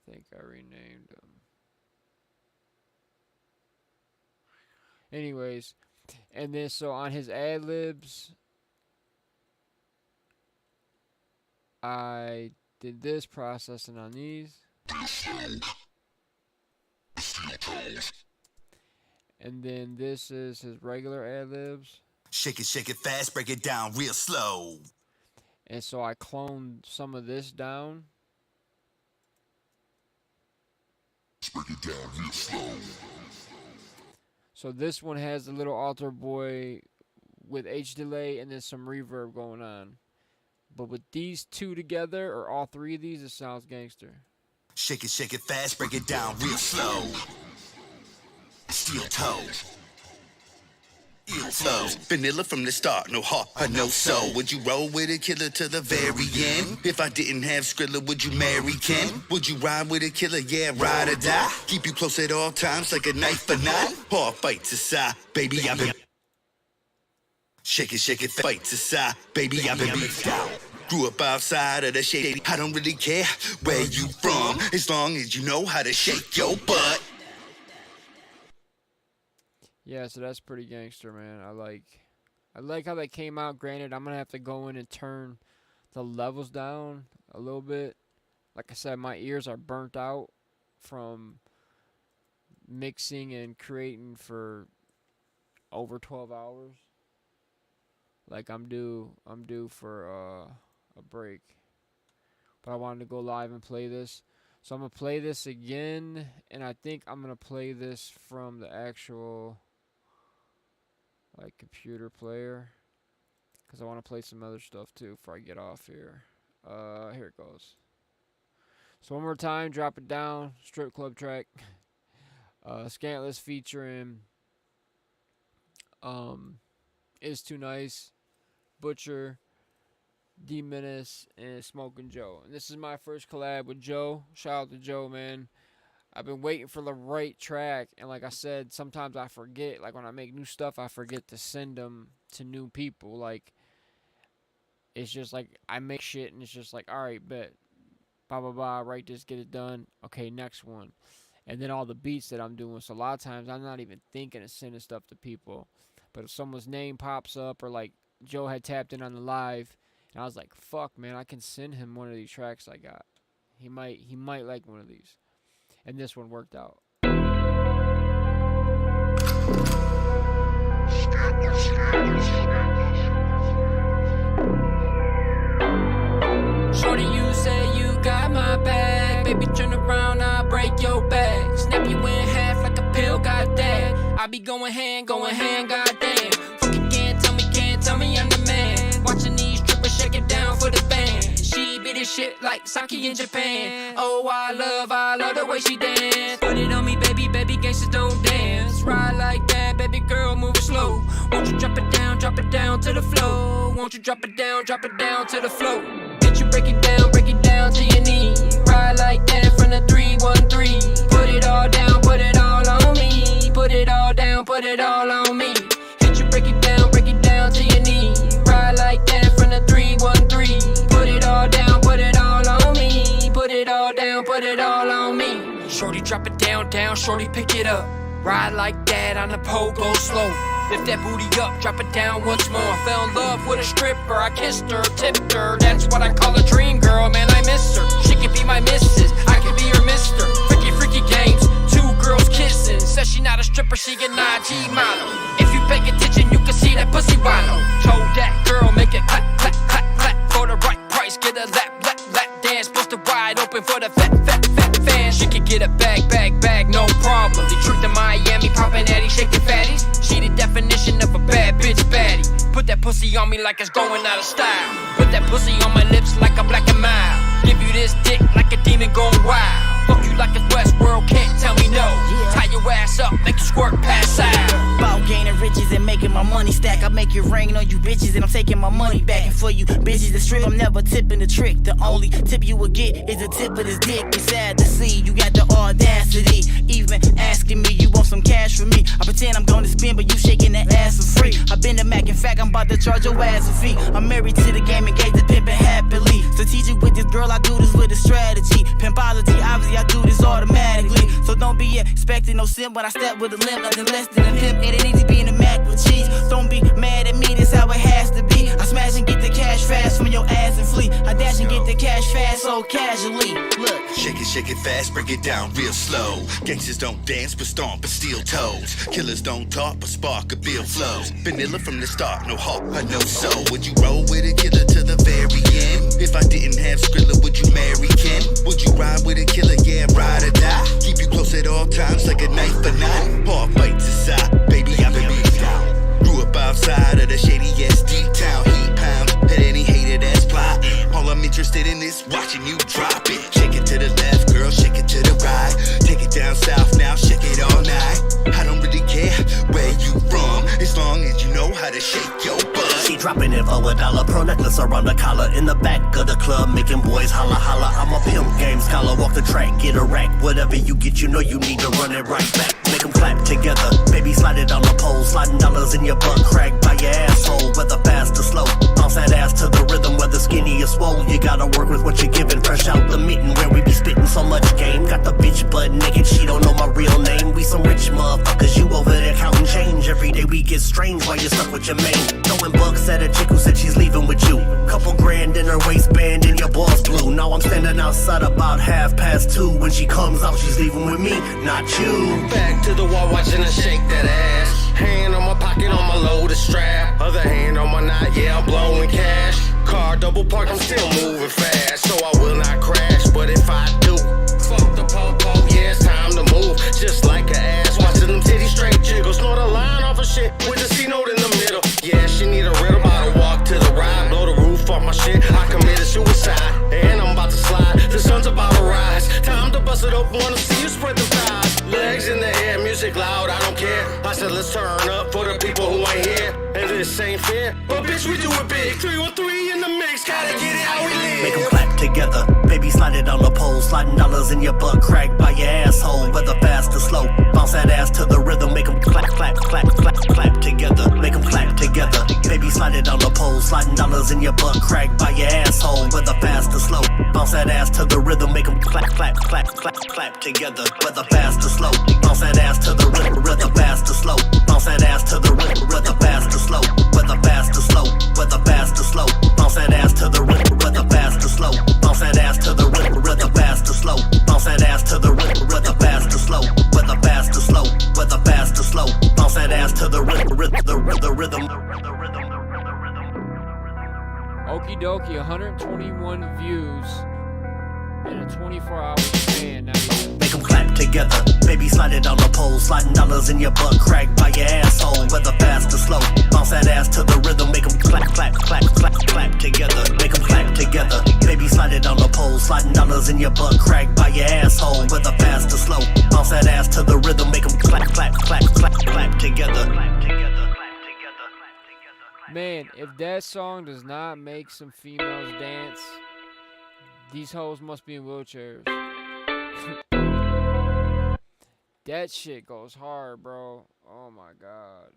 I think I renamed him. Anyways, and then so on his ad-libs, I did this processing on these. And then this is his regular ad-libs. Shake it fast, break it down real slow. And so I cloned some of this down. Break it down real slow. So this one has a little altar boy with H delay and then some reverb going on. But with these two together, or all three of these, it sounds gangster. Shake it fast, break it down real slow. Steel toes. Flows. Vanilla from the start, no heart or no soul. Would you roll with a killer to the very end? If I didn't have Skrilla, would you marry Ken? Would you ride with a killer, yeah, ride or die? Keep you close at all times like a knife or knife? Hard fights aside, baby, I've been shake it, fights aside, baby, I've been beat out. Grew up outside of the shady, I don't really care where you from, as long as you know how to shake your butt. Yeah, so that's pretty gangster, man. I like how that came out. Granted, I'm gonna have to go in and turn the levels down a little bit. Like I said, my ears are burnt out from mixing and creating for over 12 hours. Like I'm due for a break. But I wanted to go live and play this. So I'm gonna play this again, and I think I'm gonna play this from the actual like computer player, because I want to play some other stuff too before I get off here. Here it goes. So one more time, drop it down. Strip club track. Scantless featuring Is Too Nice, Butcher, D Menace, and Smoking Joe. And this is my first collab with Joe. Shout out to Joe, man. I've been waiting for the right track, and like I said, sometimes I forget. Like when I make new stuff, I forget to send them to new people. Like it's just like I make shit, and it's just like, all right, bet, blah blah blah, write this, get it done. Okay, next one, and then all the beats that I'm doing. So a lot of times I'm not even thinking of sending stuff to people, but if someone's name pops up, or like Joe had tapped in on the live, and I was like, fuck, man, I can send him one of these tracks I got. He might like one of these. And this one worked out. Shorty, you say you got my back. Baby, turn around, I'll break your back. Snap you in half like a pill, got that. I be going hand, goddamn. Fuck you, can't tell me I'm the man. Watching these strippers shake it down for the band. She beat this shit like Saki in Japan. Oh, I love the way she dance. Put it on me, baby, gangsters don't dance. Ride like that, baby girl, move it slow. Won't you drop it down to the floor? Won't you drop it down to the floor? Bitch, you break it down to your knee. Ride like that from the 313. Put it all down, put it all on me. Put it all down, put it all on me. Hit you, break it down to your knee. Ride like that from the 313. Put it all down, put it all on me. Put it all down, put it all on me. Shorty, drop it down, shorty, pick it up. Ride like that on the pole, go slow. Lift that booty up, drop it down once more. Fell in love with a stripper, I kissed her, tipped her. That's what I call a dream girl, man, I miss her. She could be my missus, I could be her mister. Freaky games, two girls kissing. Says she not a stripper, she a 9G model. If you pay attention, you can see that pussy waddle. Told that girl, make it clap, clap, clap, clap. For the right price, get a lap dance. Bust it wide open for the fat fans. She could get a bag, no problem. Detroit to Miami, poppin' Addy, shaking fatties. She the definition of a bad bitch baddie. Put that pussy on me like it's going out of style. Put that pussy on my lips like a black and mild. Give you this dick like a demon going wild. Fuck you like it's Westworld, can't tell me no. Tie your ass up, make you squirt, pass out. About gaining riches and making my money stack. I make it rain on you bitches and I'm taking my money back. And for you bitches that strip, I'm never tipping the trick. The only tip you will get is the tip of this dick. It's sad to see you got the audacity, even asking me you want some cash from me. I pretend I'm gonna spin, but you shaking that ass for free. I've been to Mac, in fact, I'm about to charge your ass a fee. I'm married to the game, engaged to pimpin' happily. Strategic with this girl, I do this with a strategy. Pimpology, obviously I do this automatically. So don't be expecting no simp when I step with a limp. Nothing less than a pimp, it ain't easy being a mac with cheese. Don't be mad at me, this how it has to be. I smash and get the cash fast from your ass and flee. I dash and get the cash fast so casually. Look. Shake it fast, break it down real slow. Gangsters don't dance, but stomp, but steel toes. Killers don't talk, but spark, a bill flows. Vanilla from the start, no hawk, no soul. Would you roll with a killer to the very end? If I didn't have Skrilla, would you marry Ken? Would you ride with a killer, yeah, ride or die? Keep you close at all times like a knife or knife. Hard fights aside, baby, I've been beat down. Grew up outside of the shady ass D-town. Heat pounds, had any hated ass plot. All I'm interested in is watching you drop it. Shake it to the left, girl, shake it to the right. Take it down south now, shake it all night. I don't really care where you from, as long as you know how to shake your butt. She dropping it for $1 pro necklace around the collar. In the back of the club, making boys holla holla. I'm a pimp game scholar, walk the track, get a rack. Whatever you get, you know you need to run it right back. Make them clap together, baby slide it on the pole. Sliding dollars in your butt crack by your asshole. Whether fast or slow, bounce that ass to the rhythm. Whether skinny or swole, you gotta work with what you're giving. Fresh out the meeting where we be spitting so much game. Got the bitch butt naked, she don't know my real name. We some rich motherfuckers, you over there counting change. Every day we get strange while you're stuck with your main. Throwing bucks at a chick who said she's leaving with you. Couple grand in her waistband and your balls blue. Now I'm standing outside about 2:30. When she comes out, she's leaving with me, not you. Back to the wall, watching her shake that ass. Hand on my pocket, on my loaded strap. Other hand on my knot, yeah, I'm blowing cash. Car double park, I'm still moving fast, so I will not crash. But if I do, fuck the po-po, yeah, it's time to move. Just like an ass, watching them titties straight jiggle. Snort a line off of shit with the C note in the middle. Yeah, she need a rhythm, about to walk to the ride. Blow the roof off my shit, I committed suicide. And I'm about to slide, the sun's about to rise. Time to bust it open, wanna see you spread the thighs. Legs in the air, music loud, I don't care. I said let's turn up for the people who ain't here. And this ain't fair, but bitch we do it big. 313 in the mix, gotta get it how we live. Make them clap together, baby slide it on the pole. Sliding dollars in your butt crack by your asshole. Whether fast or slow, bounce that ass to the rhythm. Make them clap, clap, clap, clap, clap together. Make them clap together, baby slide it on the pole. Sliding dollars in your butt crack by your asshole. Whether fast or slow, bounce that ass to the rhythm. Make them clap, clap, clap, clap, clap together. Whether fast or slow, bounce that ass to the rhythm. Whether fast or slow, bounce that ass to the rhythm. Whether fast or slow, whether fast or slow, whether fast or slow, bounce that ass to the rhythm. Whether fast or slow, bounce that ass to the rhythm. Whether fast or slow, bounce that ass to the rhythm. Whether fast or slow, whether fast or slow, whether fast or slow, bounce that ass to the rhythm. The rhythm. Okie dokie, 121 views in a 24-hour span. Make them clap together, baby slide it on the pole. Sliding dollars in your butt crack by your asshole. Whether fast or slow, bounce that ass to the rhythm. Make them clap, clap, clap, clap, clap together. Make them clap together, baby slide it on the pole. Sliding dollars in your butt crack by your asshole. Whether fast or slow, bounce that ass to the rhythm. Make them clap, clap, clap, clap, clap together. Man, if that song does not make some females dance, these hoes must be in wheelchairs. That shit goes hard, bro. Oh my god.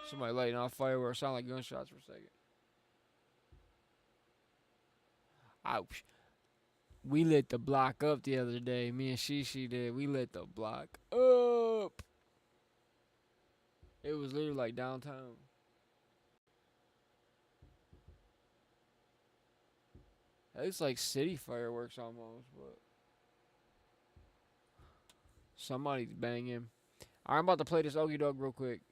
Somebody lighting off fireworks. Sound like gunshots for a second. Ouch. We lit the block up the other day. Me and Shishi did. We lit the block up. It was literally like downtown. It's like city fireworks almost, but somebody's banging. I'm about to play this Okie Doke real quick.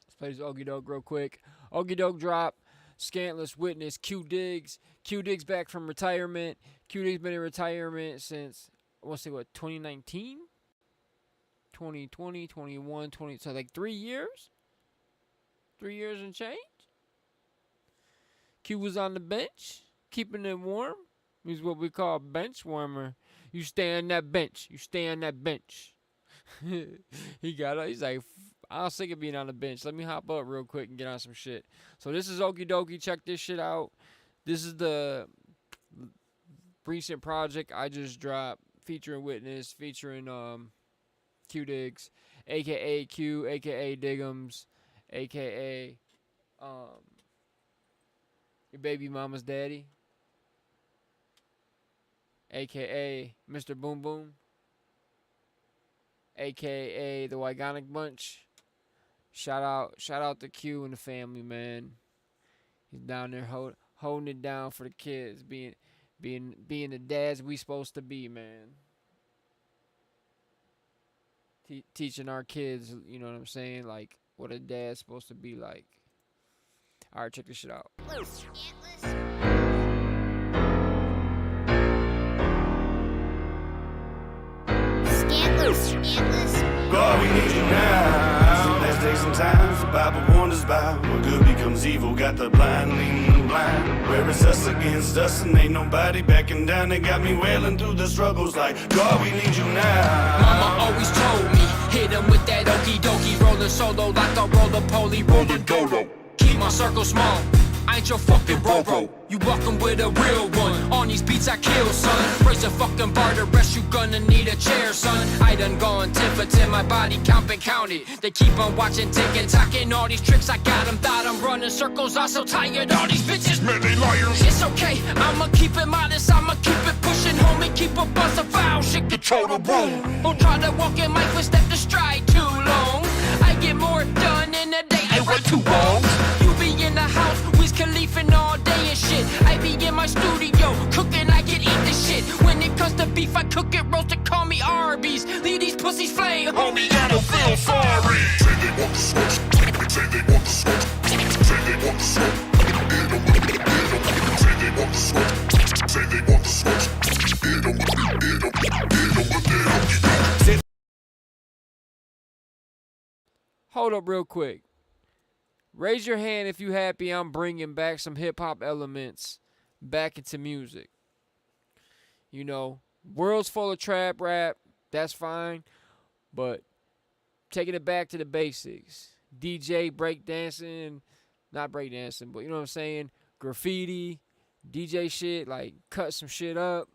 Let's play this Okie Doke real quick. Okie Doke drop. Scantless Witness, Q Diggs. Q Diggs back from retirement. Q Diggs been in retirement since, I want to say, what, 2019? 2020, 21, 20, so like 3 years? 3 years and change? Q was on the bench, keeping it warm. He's what we call a bench warmer. You stay on that bench. You stay on that bench. He got up. He's like, I was sick of being on the bench. Let me hop up real quick and get on some shit. So this is Okie Dokie. Check this shit out. This is the recent project I just dropped featuring Witness, featuring Q Diggs, a.k.a. Q, a.k.a. Diggums, a.k.a. Your baby mama's daddy, a.k.a. Mr. Boom Boom, a.k.a. the Wygonic Bunch. Shout out to Q and the family, man. He's down there holding it down for the kids, being the dads we supposed to be, man. Teaching our kids, you know what I'm saying, like what a dad's supposed to be like. All right, check this shit out. God, we need you now. Some last days and times, the Bible warned us about what good becomes evil. Got the blind leading the blind. Where it's us against us, and ain't nobody backing down. They got me wailing through the struggles like, God, we need you now. Mama always told me, hit him with that okie dokie, rolling solo like a roller poly, rolling dolo. Keep my circle small, I ain't your fucking bro. You walkin' with a real one. On these beats I kill, son. Raise a fucking bar, the rest you gonna need a chair, son. I done gone tit for tit, my body count and counted. They keep on watching, ticking, talking all these tricks. I got them, thought I'm running circles. I'm so tired, all these bitches, man, they liars. It's okay, I'ma keep it modest, I'ma keep it pushing, homie. Keep a bust of foul shit, control the room. Don't try to walk in my footsteps to stride too long. I get more done in a day, I write too wrong. You be in the house, Wiz Khalifa all day and shit. I be in my studio, cooking, I can eat this shit. When it comes to beef, I cook it roasted, call me Arby's. Leave these pussies flame, homie, I don't feel sorry. Say they want the smoke. Say they want the smoke. Say they want the smoke. Say they want the smoke. Say they want the smoke. Hold up real quick. Raise your hand if you happy I'm bringing back some hip-hop elements back into music. You know, world's full of trap rap, that's fine, but taking it back to the basics. DJ, breakdancing, not breakdancing, but you know what I'm saying? Graffiti, DJ shit, like cut some shit up.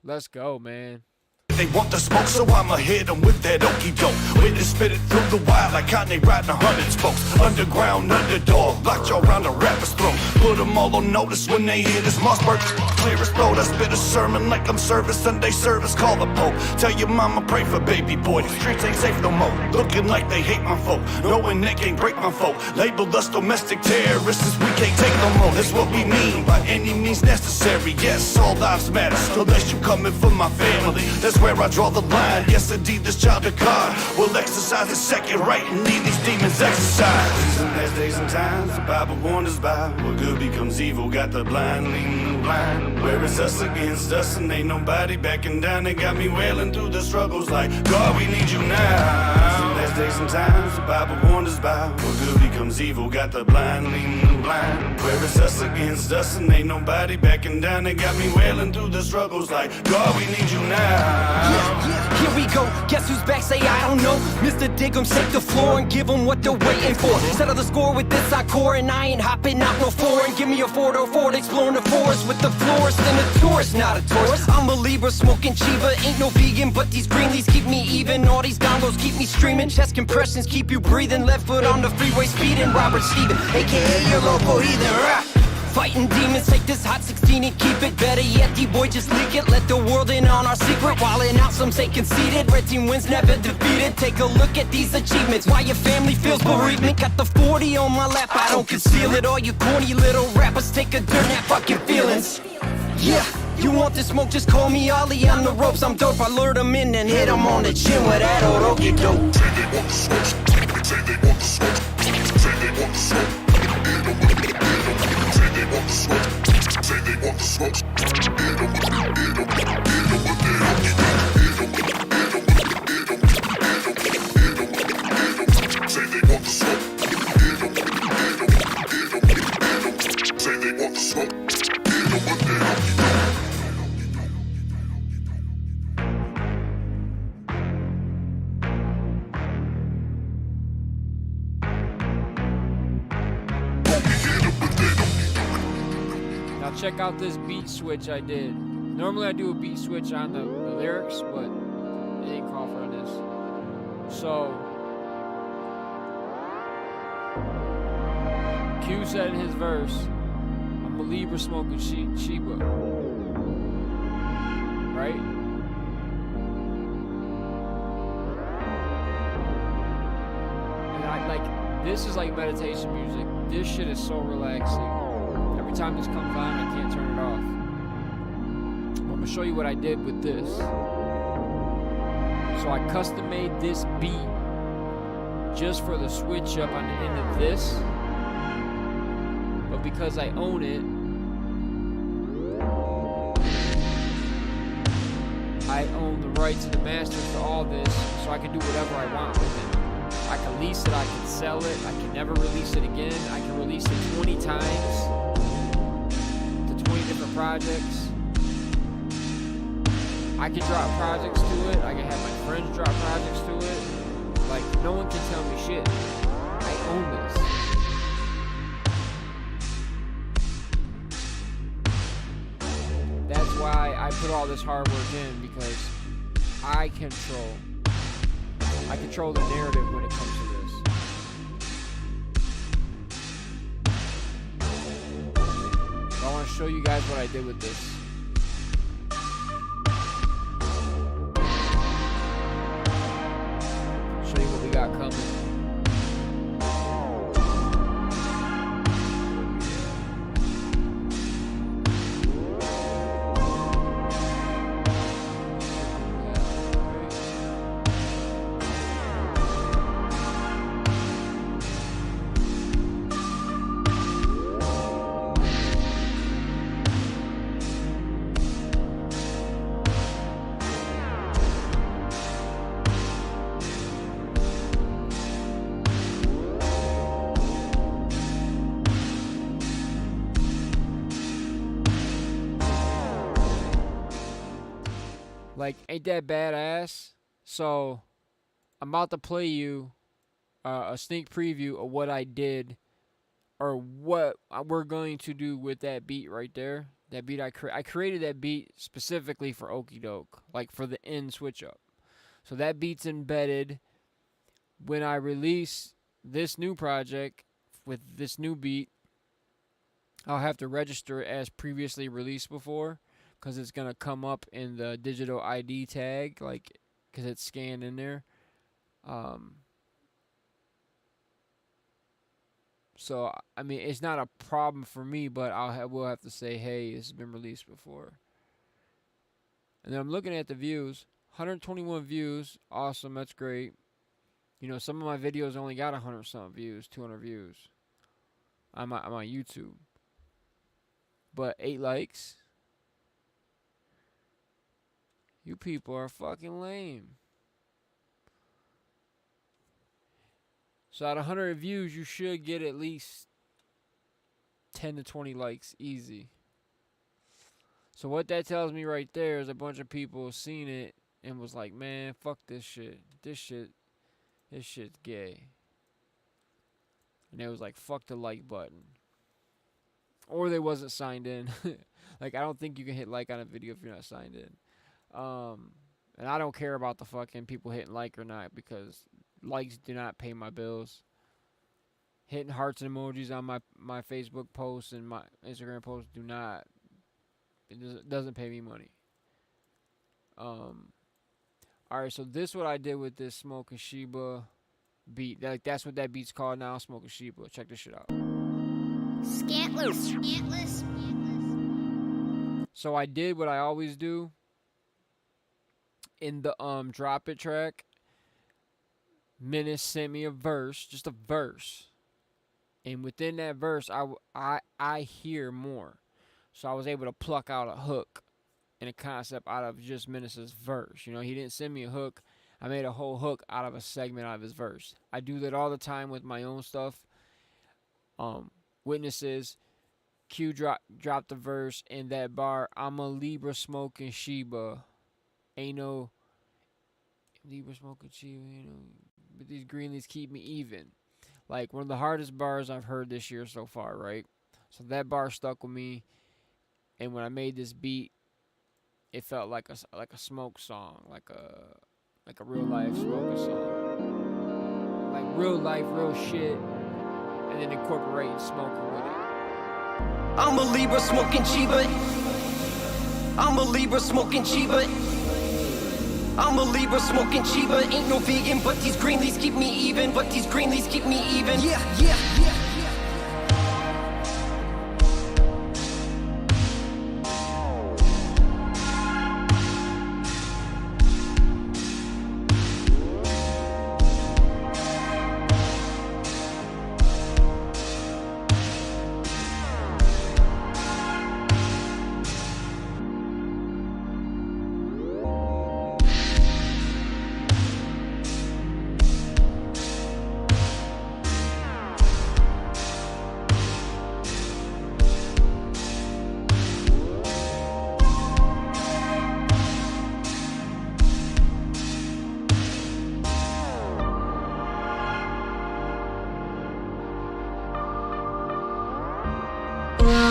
Let's go, man. They want the smoke, so I'ma hit them with that okie doke. Witness spit it through the wild like Kanye riding 100 spokes. Underground underdog, block y'all round the rapper's throat. Put them all on notice when they hear this Mossberg. Clear as throat, I spit a sermon like I'm service Sunday service. Call the Pope, tell your mama pray for baby boy. The streets ain't safe no more, looking like they hate my folk, knowing they can't break my folk. Labeled us domestic terrorists, we can't take no more. That's what we mean by any means necessary. Yes, all lives matter, unless you coming for my family. That's where I draw the line. Yes, indeed, this child of God will exercise his second right and leave these demons exercised. These last days and times, the Bible warned us about what good becomes evil. Got the blind leading the blind. Where it's us against us, and ain't nobody backing down. They got me wailing through the struggles like, God, we need you now. These last days and times, the Bible warned us about what good becomes evil. Got the blind leading the blind. Where it's us against us, and ain't nobody backing down. They got me wailing through the struggles like, God, we need you now. Yeah, here we go. Guess who's back? Say I don't know. Mr. Diggum, shake the floor and give them what they're waiting for. Settle the score with this encore, and I ain't hopping out no foreign. Give me a 404 exploring the forest with the florist and a tourist, not a tourist. I'm a Libra, smoking Chiba. Ain't no vegan, but these green leaves keep me even. All these dongos keep me streaming. Chest compressions keep you breathing. Left foot on the freeway speeding. Robert Steven, aka your local heathen. Fighting demons, take this hot 16 and keep it. Better yet, D-boy, just leak it. Let the world in on our secret. Wildin' out, some say conceited. Red team wins, never defeated. Take a look at these achievements. Why your family feels bereavement. Got the 40 on my lap, I don't conceal it. All you corny little rappers, take a dirt nap, fucking feelings. Yeah, you want this smoke, just call me Ollie on the ropes. I'm dope, I lure them in and hit them on the chin with that old okie doke. Say they want the smoke. Say they want the smoke. Say they want the smoke. check out this beat switch I did. Normally I do a beat switch on the lyrics, but it didn't call for this. So, Q said in his verse, I'm a Libra smoking Sheba. Right? And I like, this is like meditation music. This shit is so relaxing. Every time this comes on, I can't turn it off. I'm gonna show you what I did with this. So I custom made this beat just for the switch up on the end of this. But because I own it, I own the rights to the masters to all this, so I can do whatever I want with it. I can lease it, I can sell it, I can never release it again. I can release it 20 times to 20 different projects. I can drop projects to it. I can have my friends drop projects to it. Like, no one can tell me shit. I own this. That's why I put all this hard work in, because I control the narrative when it comes to this. So I want to show you guys what I did with this. Show you what we got coming. Like, ain't that badass? So, I'm about to play you a sneak preview of what I did, or what we're going to do with that beat right there. That beat I created that beat specifically for Okie Doke, like for the end switch up. So that beat's embedded. When I release this new project with this new beat, I'll have to register it as previously released before, because it's going to come up in the digital ID tag, like, because it's scanned in there. So, I mean, it's not a problem for me, but we'll have to say, hey, this has been released before. And then I'm looking at the views. 121 views. Awesome. That's great. You know, some of my videos only got 100-something views, 200 views. I'm on YouTube. But 8 likes. You people are fucking lame. So out of 100 views, you should get at least 10 to 20 likes, easy. So what that tells me right there is a bunch of people seen it and was like, man, fuck this shit. This shit's gay. And they was like, fuck the like button. Or they wasn't signed in. Like, I don't think you can hit like on a video if you're not signed in. And I don't care about the fucking people hitting like or not, because likes do not pay my bills. Hitting hearts and emojis on my Facebook posts and my Instagram posts do not. It doesn't pay me money. Alright, so this is what I did with this Smoking Sheba beat. That's what that beat's called now, Smoking Sheba. Check this shit out. Scantless. So I did what I always do. In the Drop It track, Menace sent me a verse, just a verse. And within that verse, I hear more. So I was able to pluck out a hook and a concept out of just Menace's verse. You know, he didn't send me a hook. I made a whole hook out of a segment out of his verse. I do that all the time with my own stuff. Witnesses, Q dropped the verse in that bar, I'm a Libra smoking Sheba. Ain't no Libra smoking Sheba, you know, but these green leaves keep me even. Like, one of the hardest bars I've heard this year so far, right? So that bar stuck with me. And when I made this beat, it felt like a smoke song, like a real life smoking song, like real life, real shit, and then incorporating smoking with it. I'm a Libra smoking Chiba. I'm a Libra smoking Chiba. I'm a Libra smoking Chiba. Ain't no vegan, but these green leaves keep me even. But these green leaves keep me even. Yeah, yeah, yeah.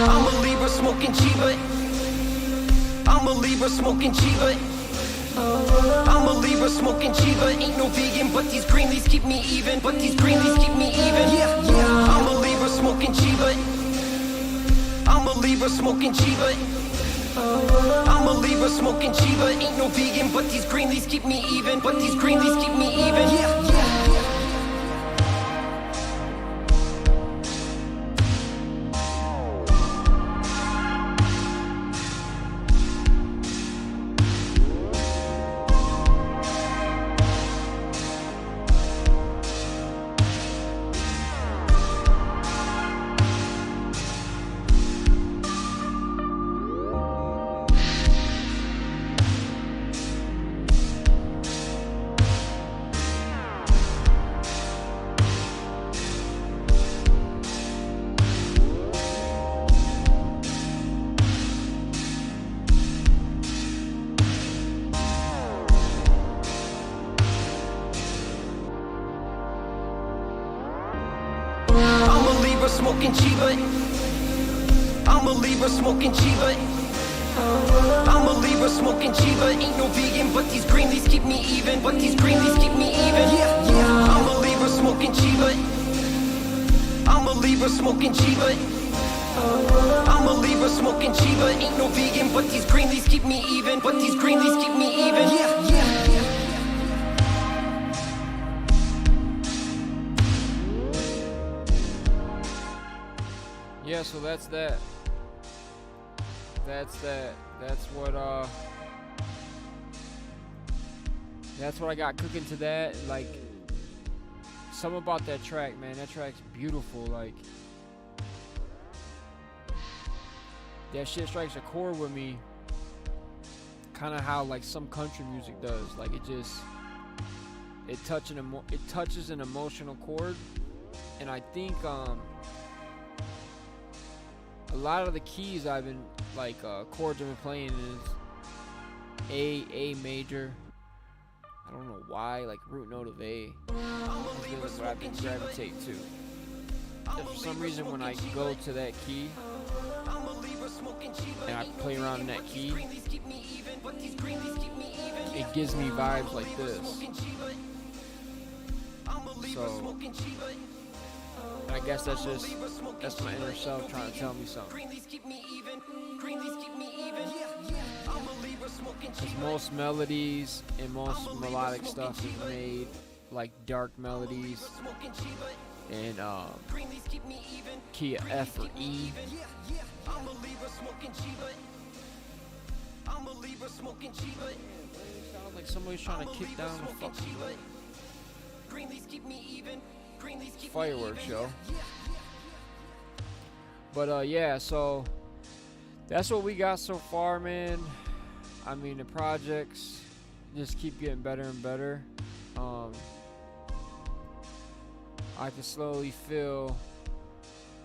I'm a Libra smoking Chiba. I'm a Libra smoking Chiba. I'm a Libra smoking Chiba. Ain't no vegan, but these green leaves keep me even. But these green leaves keep me even. Yeah, yeah. I'm a Libra smoking Chiba. I'm a Libra smoking Chiba. I'm a Libra smoking Chiba. Ain't no vegan, but these green leaves keep me even. But these green leaves keep me even. Yeah, yeah. Smoking Chiba. I'm a Libra smoking Chiba. I'm a Libra smoking Chiba. Ain't no vegan, but these green leaves keep me even. But these green leaves keep me even. Yeah, yeah. I'm a Libra smoking Chiba. I'm a Libra smoking Chiba. I'm a Libra smoking Chiba. Ain't no vegan, but these green leaves keep me even. But these green leaves keep me even. Yeah, yeah. Yeah, so that's that. That's what I got cooking to that. Like, something about that track, man. That track's beautiful. Like, that shit strikes a chord with me. Kind of how like some country music does. Like, it touches an emotional chord, and I think a lot of the keys I've been, like, chords I've been playing is A major. I don't know why, like root note of A. That's what I've been gravitating to. And for some reason, when I go to that key and I play around in that key, it gives me vibes like this. So I guess that's my inner self trying to tell me something. Because most melodies and most melodic stuff is made like dark melodies and key of F or E. Sounds like somebody's trying to kick down the fucking fireworks show. But yeah, so that's what we got so far, man. I mean, the projects just keep getting better and better. I can slowly feel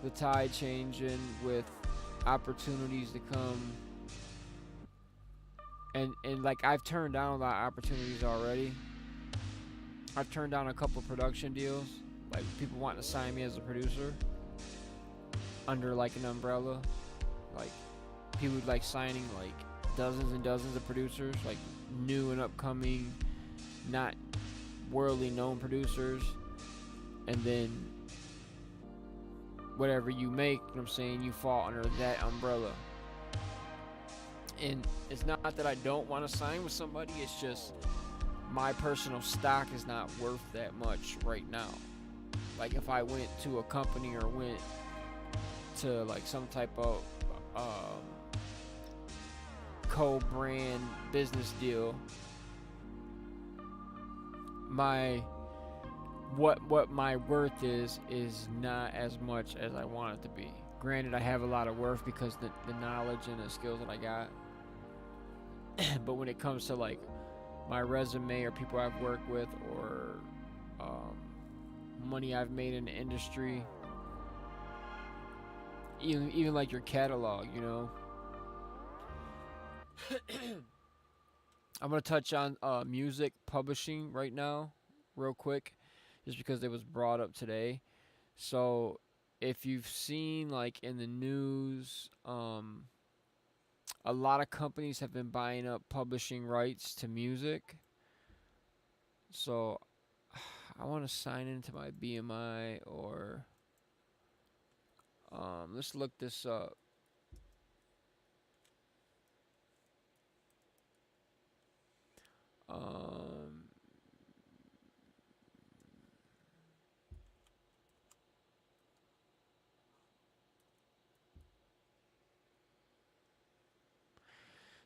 the tide changing with opportunities to come. And like, I've turned down a lot of opportunities already. I've turned down a couple production deals, like people wanting to sign me as a producer under like an umbrella, like people like signing like dozens and dozens of producers, like new and upcoming, not worldly known producers, and then whatever you make, you know what I'm saying, you fall under that umbrella. And it's not that I don't want to sign with somebody, it's just my personal stock is not worth that much right now. Like if I went to a company or went to like some type of co-brand business deal, my what my worth is not as much as I want it to be. Granted, I have a lot of worth because the knowledge and the skills that I got. But when it comes to like my resume or people I've worked with or money I've made in the industry, even like your catalog, you know. I'm gonna touch on music publishing right now, real quick, just because it was brought up today. So, if you've seen like in the news, a lot of companies have been buying up publishing rights to music. So, I want to sign into my BMI or let's look this up.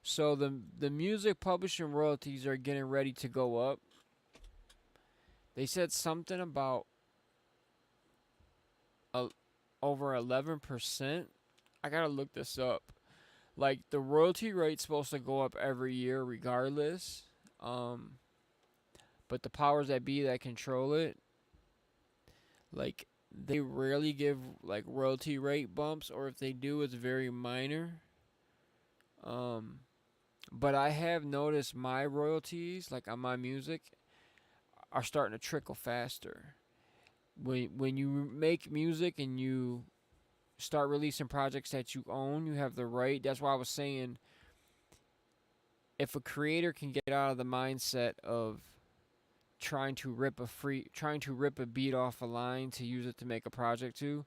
So the music publishing royalties are getting ready to go up. They said something about over 11%. I gotta look this up. Like the royalty rate's supposed to go up every year regardless. But the powers that be that control it, like they rarely give like royalty rate bumps, or if they do, it's very minor. But I have noticed my royalties, like on my music, are starting to trickle faster. When you make music and you start releasing projects that you own, you have the right. That's why I was saying, if a creator can get out of the mindset of trying to rip a beat off a line to use it to make a project to,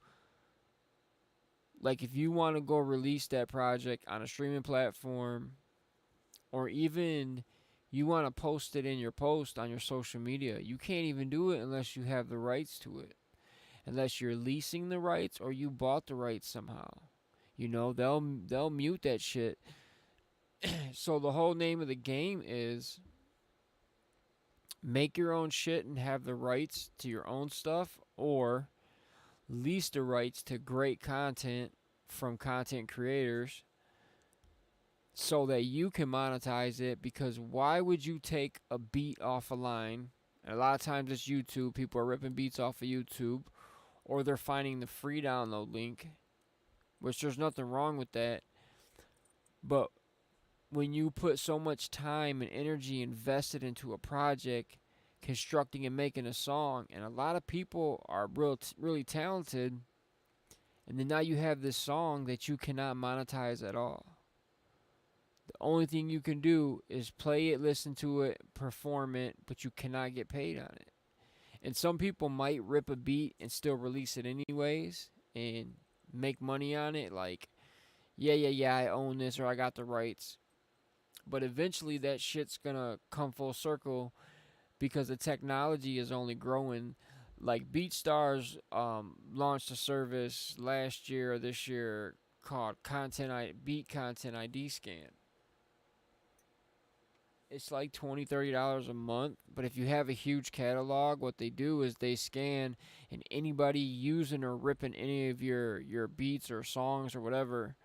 like if you want to go release that project on a streaming platform, or even you want to post it in your post on your social media, you can't even do it unless you have the rights to it. Unless you're leasing the rights or you bought the rights somehow. You know, they'll mute that shit. So the whole name of the game is make your own shit and have the rights to your own stuff, or lease the rights to great content from content creators so that you can monetize it. Because why would you take a beat off a line? And a lot of times it's YouTube. People are ripping beats off of YouTube, or they're finding the free download link, which there's nothing wrong with that. But when you put so much time and energy invested into a project, constructing and making a song, and a lot of people are really talented, and then now you have this song that you cannot monetize at all. The only thing you can do is play it, listen to it, perform it, but you cannot get paid on it. And some people might rip a beat and still release it anyways and make money on it, like, yeah, I own this, or I got the rights. But eventually that shit's gonna come full circle because the technology is only growing. Like BeatStars launched a service last year or this year called Beat Content ID Scan. It's like $20-$30 a month, but if you have a huge catalog, what they do is they scan, and anybody using or ripping any of your beats or songs or whatever,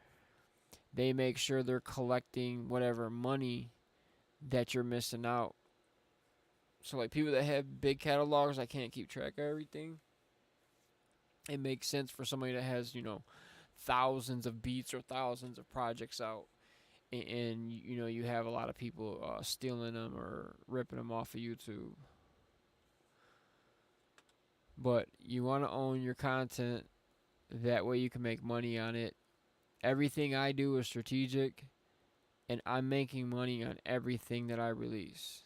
they make sure they're collecting whatever money that you're missing out. So like people that have big catalogs, I can't keep track of everything. It makes sense for somebody that has, you know, thousands of beats or thousands of projects out. And you know, you have a lot of people stealing them or ripping them off of YouTube. But you want to own your content. That way you can make money on it. Everything I do is strategic, and I'm making money on everything that I release.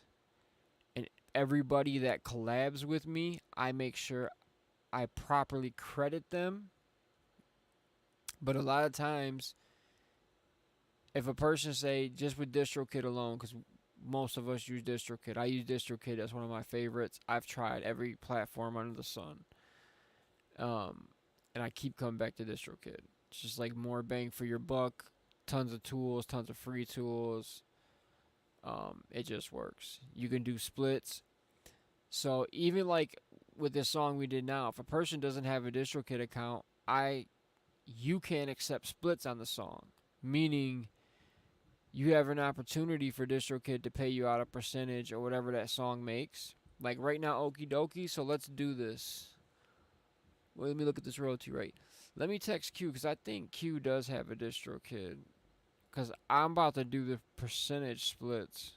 And everybody that collabs with me, I make sure I properly credit them. But a lot of times, if a person say, just with DistroKid alone, because most of us use DistroKid. I use DistroKid as one of my favorites. I've tried every platform under the sun. And I keep coming back to DistroKid. It's just like more bang for your buck. Tons of tools, tons of free tools. It just works. You can do splits. So even like with this song we did now, if a person doesn't have a DistroKid account, you can't accept splits on the song. Meaning you have an opportunity for DistroKid to pay you out a percentage or whatever that song makes. Like right now, Okie Dokie, so let's do this. Well, let me look at this royalty rate. Let me text Q, because I think Q does have a DistroKid. Because I'm about to do the percentage splits.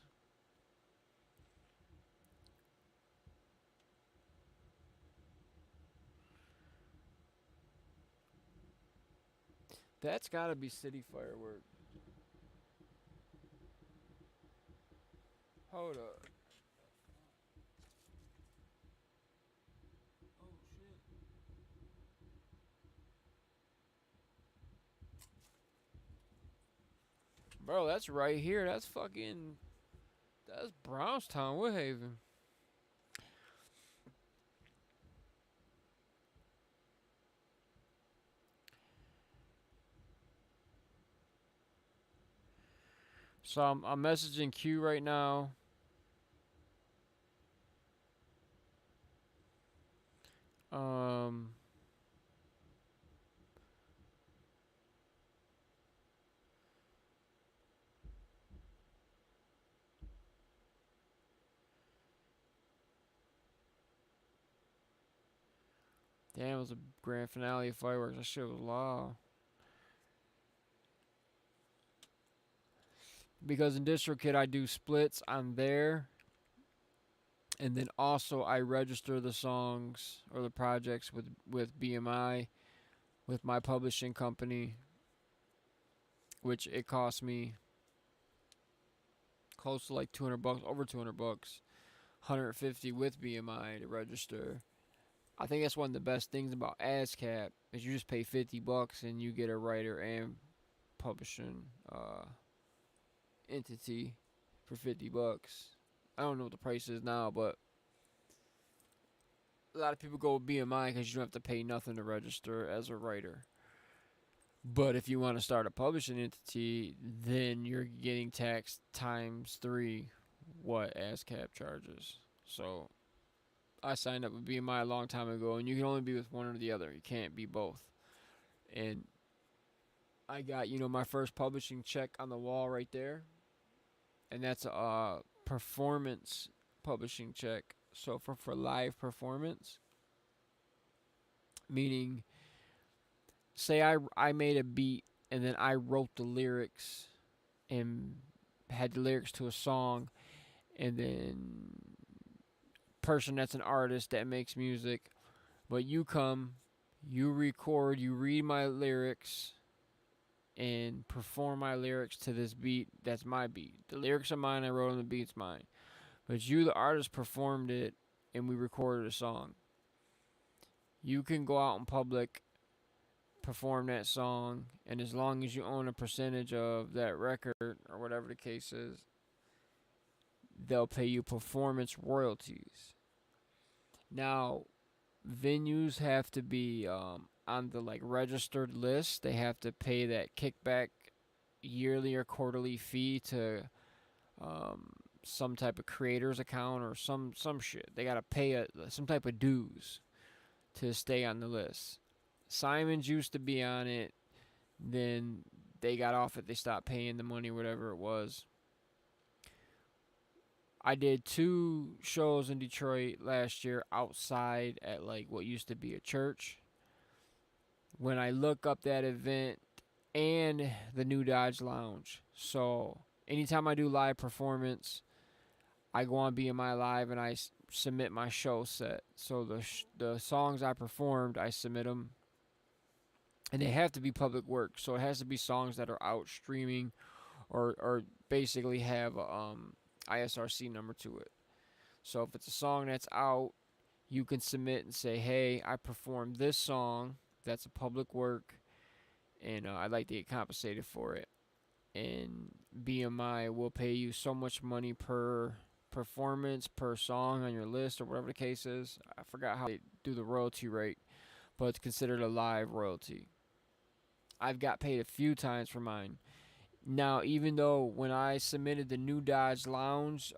That's got to be City Firework. Hold up. Oh, shit. Bro, that's right here. That's Brownstown, Woodhaven. So I'm messaging Q right now. Damn, it was a grand finale of fireworks. That shit was loud. Because in DistroKid I do splits on there. And then also I register the songs or the projects with BMI, with my publishing company, which it cost me close to like $200, over $200, $150 with BMI to register. I think that's one of the best things about ASCAP is you just pay $50 and you get a writer and publishing entity for $50. I don't know what the price is now, but a lot of people go with BMI because you don't have to pay nothing to register as a writer. But if you want to start a publishing entity, then you're getting taxed ×3 what ASCAP charges. So I signed up with BMI a long time ago, and you can only be with one or the other. You can't be both. And I got, my first publishing check on the wall right there. And that's a performance publishing check. So for live performance, meaning, say I made a beat and then I wrote the lyrics and had the lyrics to a song, and then person that's an artist that makes music, but you come, you record, you read my lyrics and perform my lyrics to this beat. That's my beat. The lyrics are mine, I wrote them, the beat's mine. But you, the artist, performed it and we recorded a song. You can go out in public, perform that song, and as long as you own a percentage of that record or whatever the case is, they'll pay you performance royalties. Now, venues have to be on the registered list. They have to pay that kickback yearly or quarterly fee to some type of creator's account or some shit. They gotta pay some type of dues to stay on the list. Simon's used to be on it, then they got off it. They stopped paying the money, whatever it was. I did 2 shows in Detroit last year outside at what used to be a church. When I look up that event and the New Dodge Lounge. So anytime I do live performance, I go on BMI Live and I submit my show set. So the songs I performed, I submit them. And they have to be public work, so it has to be songs that are out streaming or basically have a ISRC number to it. So if it's a song that's out, you can submit and say, hey, I performed this song that's a public work, and I'd like to get compensated for it. And BMI will pay you so much money per performance, per song on your list, or whatever the case is. I forgot how they do the royalty rate, but it's considered a live royalty. I've got paid a few times for mine. Now, even though when I submitted the New Dodge Lounge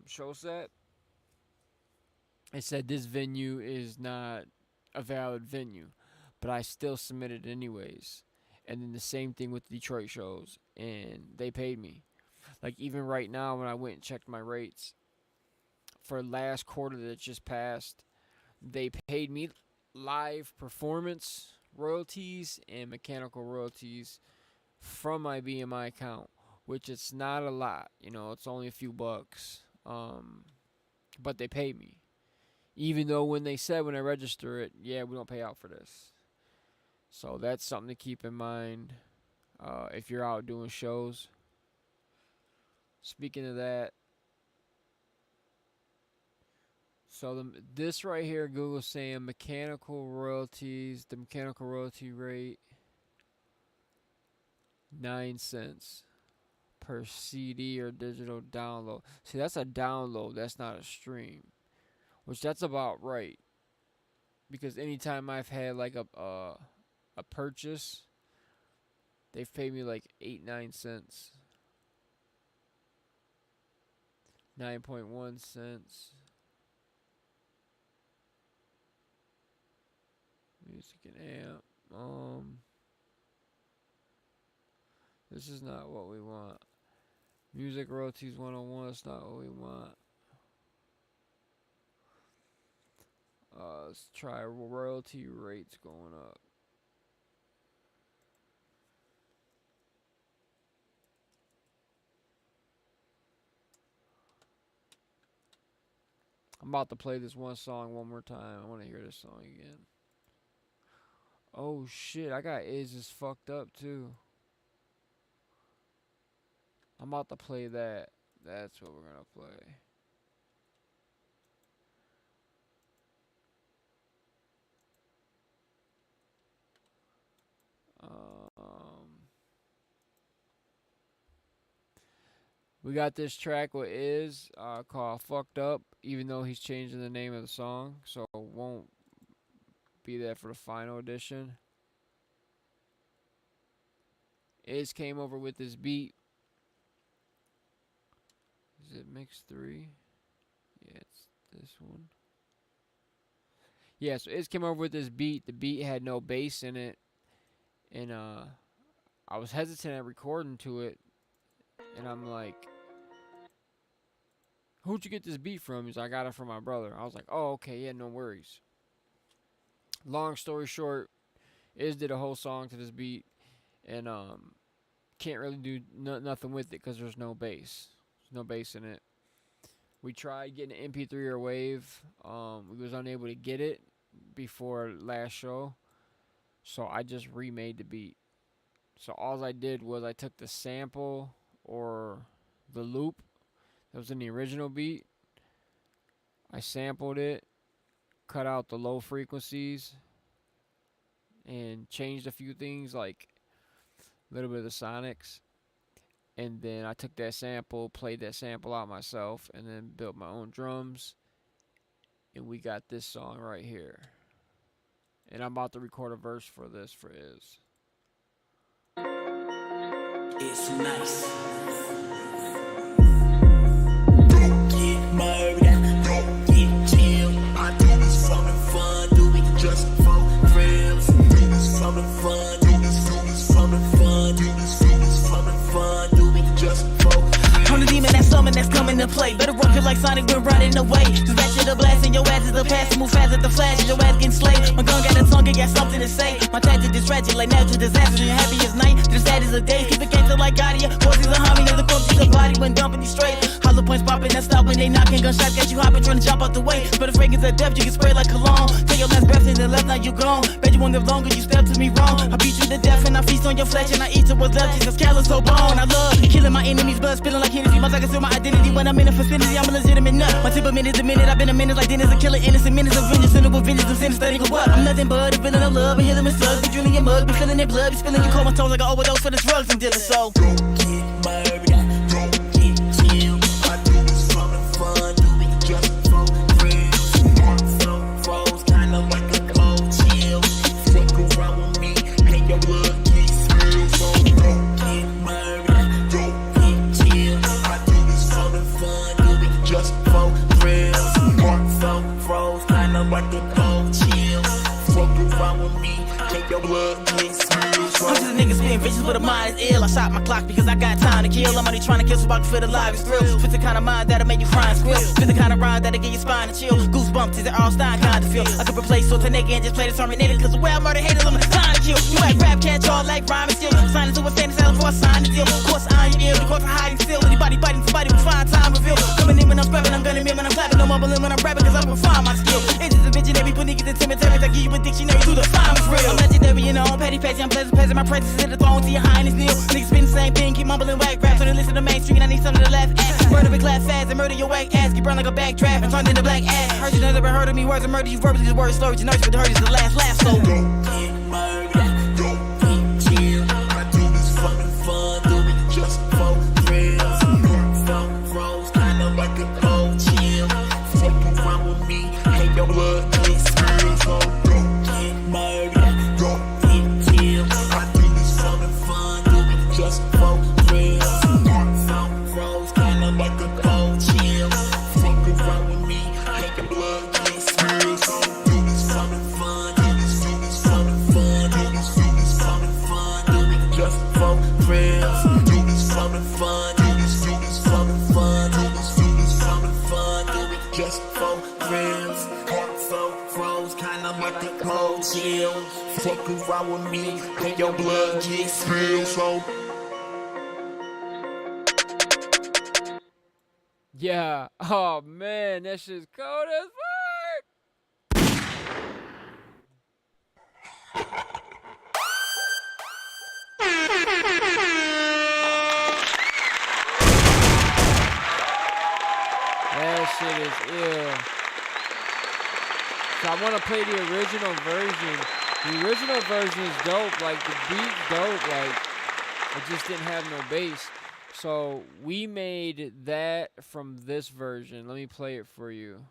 show set, it said this venue is not a valid venue, but I still submitted anyways. And then the same thing with the Detroit shows, and they paid me. Like, even right now, when I went and checked my rates for last quarter that just passed, they paid me live performance royalties and mechanical royalties from my BMI account, which it's not a lot, you know, it's only a few bucks, but they pay me, even though when they said when I register it, yeah, we don't pay out for this. So that's something to keep in mind if you're out doing shows. Speaking of that, so this right here, Google's saying mechanical royalties, the mechanical royalty rate, 9 cents per CD or digital download. See, that's a download, that's not a stream, which that's about right. Because anytime I've had like a purchase, they've paid me like 8-9 cents. 9.1 cents. Music and amp. This is not what we want. Music royalties 101. That's not what we want. Let's try royalty rates going up. I'm about to play this one song one more time. I want to hear this song again. Oh shit, I got Is This Fucked Up too. I'm about to play that. That's what we're gonna play. We got this track with Is called Fucked Up, even though he's changing the name of the song, so it won't be there for the final edition. Is came over with this beat. Is it mix 3? Yeah, it's this one. Yeah, so Is came over with this beat. The beat had no bass in it, and I was hesitant at recording to it, and I'm like, who'd you get this beat from? He's like, I got it from my brother. I was like, oh, okay, yeah, no worries. Long story short, Is did a whole song to this beat, and can't really do nothing with it because there's no bass. There's no bass in it. We tried getting an MP3 or Wave. We was unable to get it before last show, so I just remade the beat. So all I did was I took the sample or the loop that was in the original beat. I sampled it, cut out the low frequencies, and changed a few things, like a little bit of the sonics. And then I took that sample, played that sample out myself, and then built my own drums. And we got this song right here. And I'm about to record a verse for this for Is. It's nice. Don't get murdered, don't get killed. I do this for the fun, do it just for thrills. Do this for the fun, do this for the fun, do this for the fun, do it just for thrills. I'm the demon that's summoned, that's coming to play. Better run you like Sonic, we're running away. Just back to the blast and your ass is the past. Move fast at the flash and your ass getting slayed. My gun got a tongue, it got something to say. My tactic is tragic like natural disaster. Your happiest night, the saddest of days. Keep it gangster like Gotti. Horses are humming, there's a corpse in the body when dumping you straight. Hollow points popping, that's stopping. They knocking, gunshots got you hopping, trying to jump out the way. But the fragrance of death, you can spray like cologne. Take your last breath in the the left, now you gone. Bet you won't live longer, you stepped to me wrong. I beat you to death and I feast on your flesh and I eat to what's left, just callous so bone. I love killing my enemies, blood spilling like Hennessy. Must I conceal my identity when I'm in a vicinity, I'm a legitimate nut. My temperament is a minute, I've been a minute like Dennis, a killer, innocent minutes of vengeance, and with vengeance, I'm sinister, nigga, what? I'm nothing but a villain of love, a healing with slugs, be drilling your mug, be feeling their blood, be spilling your comatose like an overdose for the drugs I'm dealing, so. Don't get murdered, don't get killed. I do this for the fun, do it just for real. So froze, kinda like a cold chill. Fuck around with me, and your blood gets spilled. So don't get murdered, don't get killed. I do this for the fun, do it just for real. So froze, kinda like a cold chill. Fuck around with me, and your blood gets spilled. I'm just a nigga spitting bitches with a mind is ill. I shot my clock because I got time to kill. I'm only trying to kill so I can feel the live thrill. Spit the kind of mind that'll make you cry and squeal. Spit the kind of rhyme that'll get your spine to chill. Goosebumps is an all-stein kind of feel. I could replace so naked and just play the Terminator. Cause the way I murder haters, I'm time to kill. You like rap, catch all like rhyme and still. Sign into a standing selling for a sign to deal. Of course I ain't ill, of course I'm hiding still. Anybody biting somebody will find time reveal. Coming in when I'm scrapping, I'm gunning in when I'm clapping. No mumbling when I'm rapping cause I'm refine my skill. It's just a visionary, put niggas in cemeteries. I give you a dictionary to the fine was real. I'm legendary in own petty patchy, I'm pleasant peasant. My presence is at the throne to your highness kneel. Niggas spin the same thing, keep mumbling whack raps. So they listen to mainstream and I need something to laugh at. Murder with clap fast and murder your whack ass. Get burned like a backdraft and turned into black ass. Heard you never heard of me, words of murder, you verbally just words slurred. You nurse, but the hurt is the last laugh, so don't get murdered, don't get killed. I do this for the fun, do it just for real. So froze, kinda like a cold chill. Fuck around with me, and your blood gets spilled. So don't get murdered, don't get killed. I do this for the fun, do it just for real. So froze, kinda like a cold chill. Fuck around with me, and your blood gets spilled. So do this for the fun, do this for the fun, do this for the fun, do it just for real. Do this for the fun, do this for the fun, do this for the fun, do it just for real. Heart so froze, kinda like a cold chill. Fuck around with me, and your blood gets spilled. So Yeah. Oh man, that shit's cold as fuck. That shit is ill. So I want to play the original version. The original version is dope. Like the beat's dope. Like it just didn't have no bass. So we made that from this version. Let me play it for you.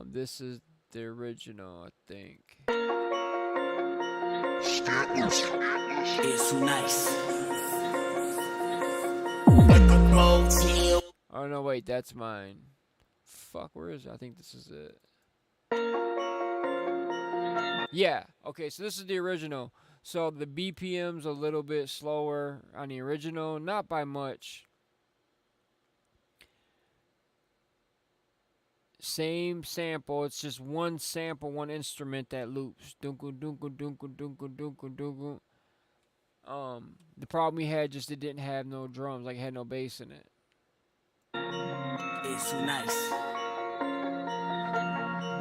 This is the original, I think. it's too nice. like a cold chill. Oh no, wait, that's mine. Fuck, where is it? I think this is it. Yeah, okay, so this is the original. So the BPM's a little bit slower on the original, not by much. Same sample, it's just one sample, one instrument that loops. Dunku dunku dunku dunku dunku dunku. The problem we had just it didn't have no drums, like it had no bass in it. It's too nice.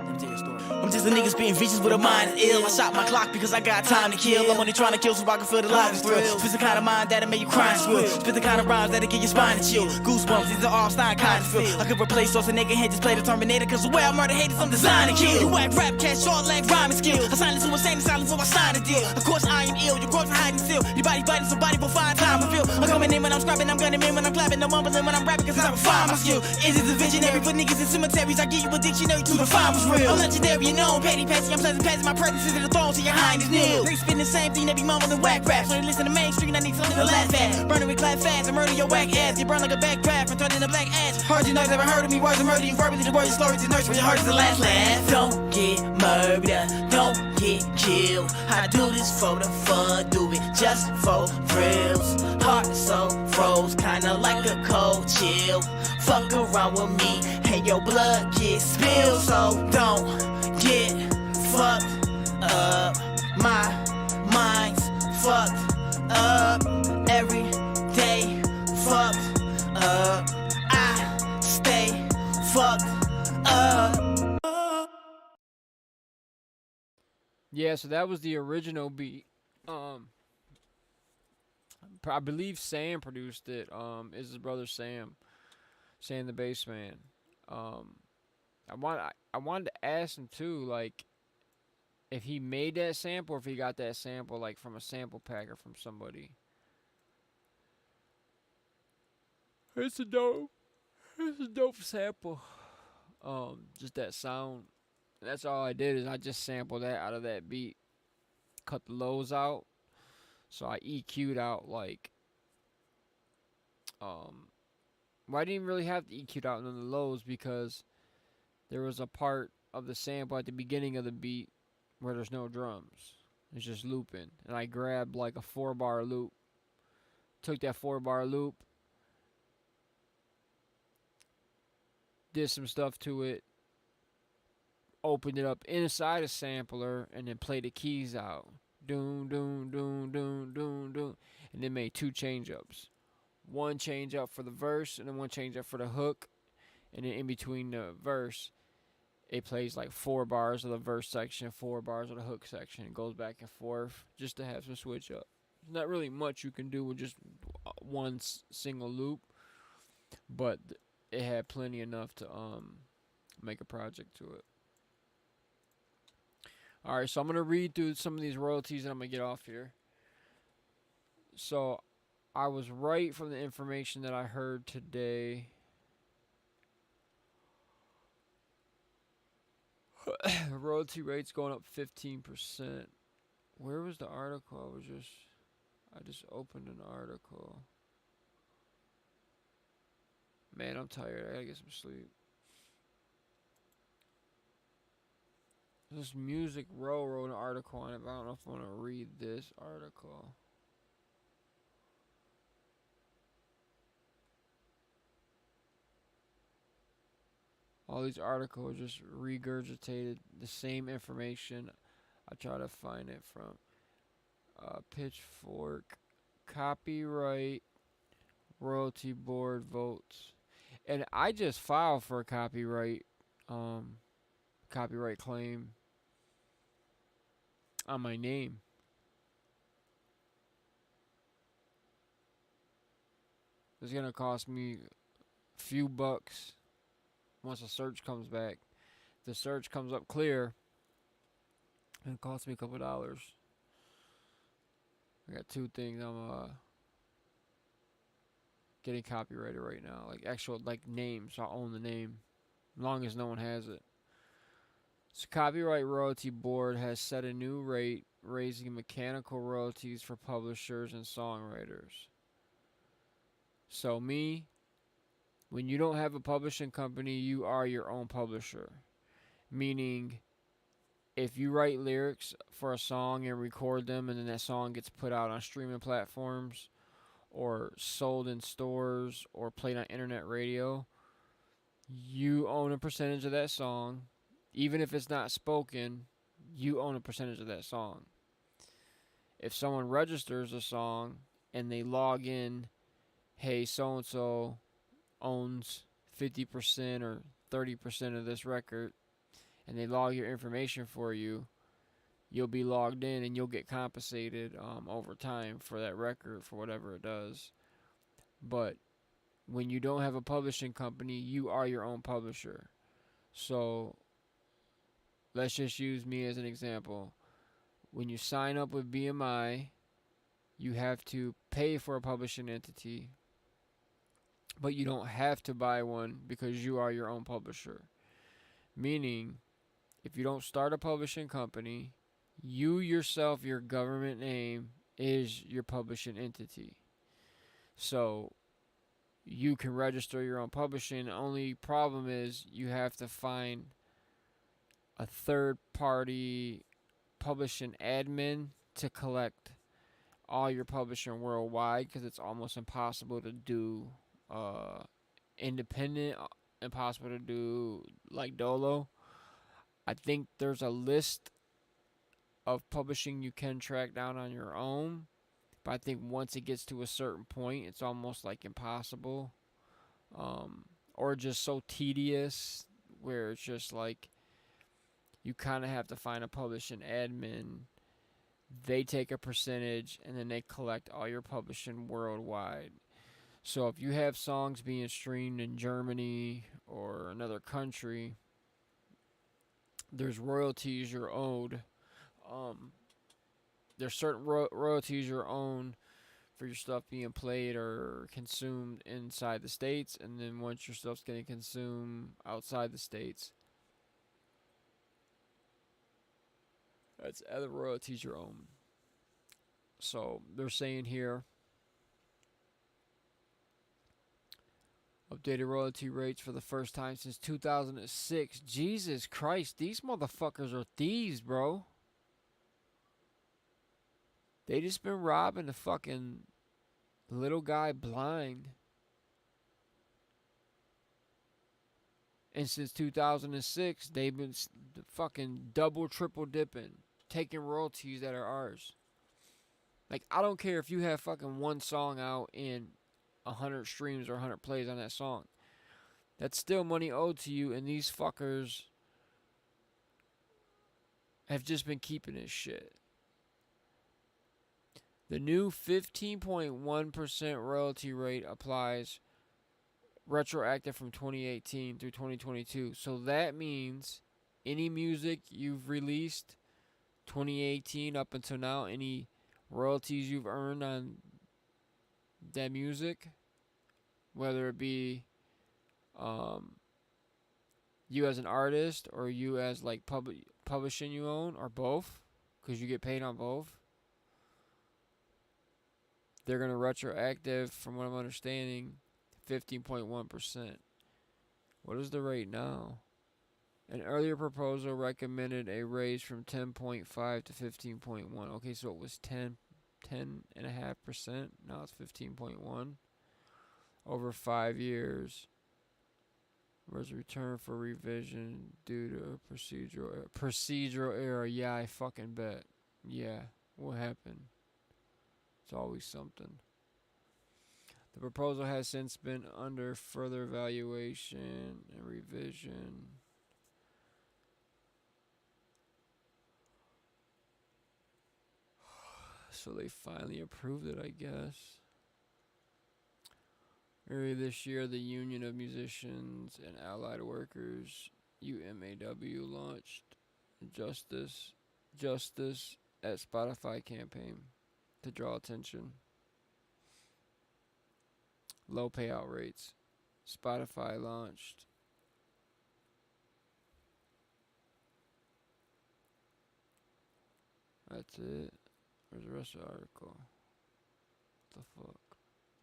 Let me tell you a story. I'm just a nigga spitting vicious with a mind is ill. I shot my clock because I got time to kill. I'm only trying to kill so I can feel the life thrill. Spit the kind of mind that'll make you cry and squeal. Spit the kind of rhymes that'll get your spine to chill. Goosebumps, these are all Stein kind of feel. I could replace those and nigga head just play the Terminator. Cause the way I murder haters, I'm designed to kill. You whack rap, catch short leg, rhyming skill. I signed into insane silence before I sign a deal. Of course I am ill, your growth are hiding still. Your body biting somebody before I time reveal. I'm coming in when I'm scrapping, I'm gunning in when I'm clapping. No mumbling when I'm rapping cause I refine my skill. Is it the visionary? Put niggas in cemeteries, I give you a dictionary to define what's real. I'm legendary and known, petty patchy, I'm pleasant passing. My presence is at the throne to your highness kneel. Niggas spin the same thing, they be mumbling whack raps. So they listen to mainstream, I need something to laugh at. Burning with clap fast and murder your whack ass. Get burned like a backdraft and turn into black ash. Heard you nerds never heard of me, words of murder, you verbally the words you slurry to nurse, but your heart is the last laugh. Don't get murdered, don't get killed. I do this for the fun, do it just for thrills. Heart so froze, kinda like a cold chill. Fuck around with me and your blood gets spilled. So don't get fucked up. My mind's fucked up. Every day fucked up. I stay fucked up. Yeah, so that was the original beat. I believe Sam produced it. Is his brother Sam, Sam the bass man. I wanted to ask him too, like, if he made that sample or if he got that sample like from a sample pack or from somebody. It's a dope sample. Just that sound. That's all I did is I just sampled that out of that beat. Cut the lows out. So I EQ'd out like well, I didn't really have to EQ out none of the lows because there was a part of the sample at the beginning of the beat where there's no drums. It's just looping. And I grabbed like a 4-bar loop. Took that 4-bar loop. Did some stuff to it. Opened it up inside a sampler and then played the keys out. Doom, doom, doom, doom, doom, doom. And then made 2 change-ups. One change up for the verse and then one change up for the hook. And then in between the verse, it plays like 4 bars of the verse section, 4 bars of the hook section. It goes back and forth just to have some switch up. There's not really much you can do with just one single loop, but it had plenty enough to make a project to it. Alright, so I'm going to read through some of these royalties and I'm going to get off here. So, I was right from the information that I heard today. Royalty rates going up 15%. Where was the article? I just opened an article. Man, I'm tired. I gotta get some sleep. This Music Row wrote an article on it, but I don't know if I want to read this article. All these articles just regurgitated the same information. I try to find it from Pitchfork, copyright, royalty board votes, and I just filed for a copyright claim on my name. It's gonna cost me a few bucks. Once the search comes back, the search comes up clear, and it costs me a couple dollars. I got 2 things I'm getting copyrighted right now, like actual names. So I own the name, as long as no one has it. So Copyright Royalty Board has set a new rate, raising mechanical royalties for publishers and songwriters. So when you don't have a publishing company, you are your own publisher. Meaning, if you write lyrics for a song and record them, and then that song gets put out on streaming platforms, or sold in stores, or played on internet radio, you own a percentage of that song. Even if it's not spoken, you own a percentage of that song. If someone registers a song and they log in, hey, so-and-so owns 50% or 30% of this record, and they log your information for you, you'll be logged in and you'll get compensated over time for that record, for whatever it does. But when you don't have a publishing company, you are your own publisher. So let's just use me as an example. When you sign up with BMI, you have to pay for a publishing entity, but you don't have to buy one because you are your own publisher. Meaning, if you don't start a publishing company, you yourself, your government name, is your publishing entity. So, you can register your own publishing. The only problem is you have to find a third-party publishing admin to collect all your publishing worldwide, because it's almost impossible to do independent, impossible to do like Dolo. I think there's a list of publishing you can track down on your own, but I think once it gets to a certain point, it's almost like impossible, or just so tedious where it's just like you kind of have to find a publishing admin. They take a percentage, and then they collect all your publishing worldwide. So if you have songs being streamed in Germany or another country, there's royalties you're owed. There's certain royalties you're owed for your stuff being played or consumed inside the States, and then once your stuff's getting consumed outside the States, that's other royalties you're owed. So they're saying here, updated royalty rates for the first time since 2006. Jesus Christ, these motherfuckers are thieves, bro. They just been robbing the fucking little guy blind. And since 2006, they've been fucking double, triple dipping, taking royalties that are ours. Like, I don't care if you have fucking one song out and 100 streams or 100 plays on that song. That's still money owed to you, and these fuckers have just been keeping this shit. The new 15.1% royalty rate applies retroactive from 2018 through 2022. So that means any music you've released 2018 up until now, any royalties you've earned on that music, whether it be you as an artist or you as like publishing you own, or both, because you get paid on both, they're going to retroactive, from what I'm understanding, 15.1%. What is the rate now? An earlier proposal recommended a raise from 10.5 to 15.1. Okay, so it was 10.5%. Now it's 15.1. Over 5 years. Was returned for revision due to procedural error. Yeah, I fucking bet. Yeah, what happened? It's always something. The proposal has since been under further evaluation and revision. So they finally approved it, I guess. Earlier this year, the Union of Musicians and Allied Workers, UMAW, launched Justice at Spotify campaign to draw attention. Low payout rates. Spotify launched that's it. Where's the rest of the article? What the fuck?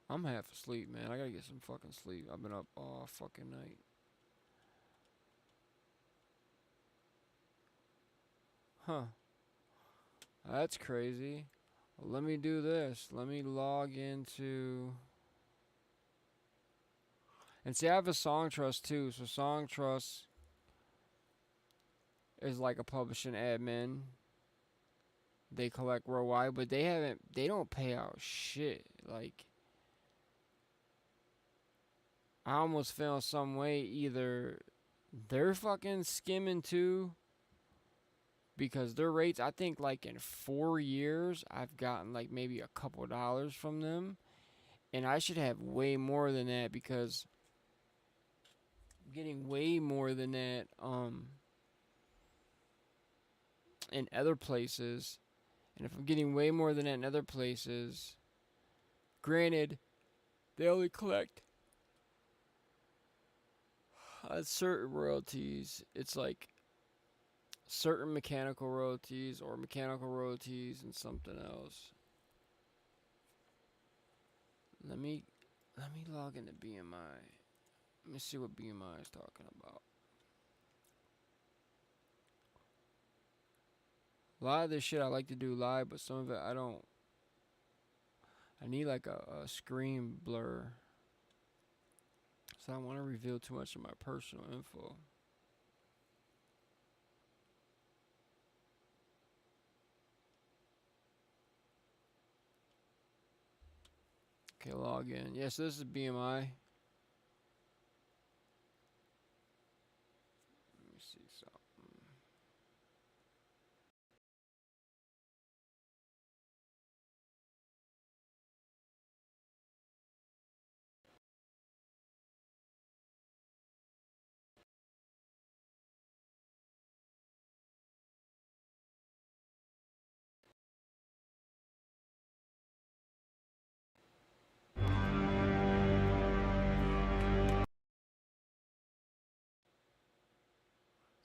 I'm half asleep, man. I gotta get some fucking sleep. I've been up all fucking night. Huh. That's crazy. Well, let me do this. Let me log into... And see, I have a Songtrust too. So Songtrust is like a publishing admin. They collect worldwide, but they don't pay out shit. Like, I almost feel some way either they're fucking skimming too, because their rates, I think like in 4 years, I've gotten like maybe a couple dollars from them, and I should have way more than that, because I'm getting way more than that in other places. And if I'm getting way more than that in other places, granted, they only collect certain royalties. It's like certain mechanical royalties or mechanical royalties and something else. Let me log into BMI. Let me see what BMI is talking about. A lot of this shit I like to do live, but some of it I don't. I need like a screen blur. So I don't want to reveal too much of my personal info. Okay, log in. Yes, this is BMI. Let me see something.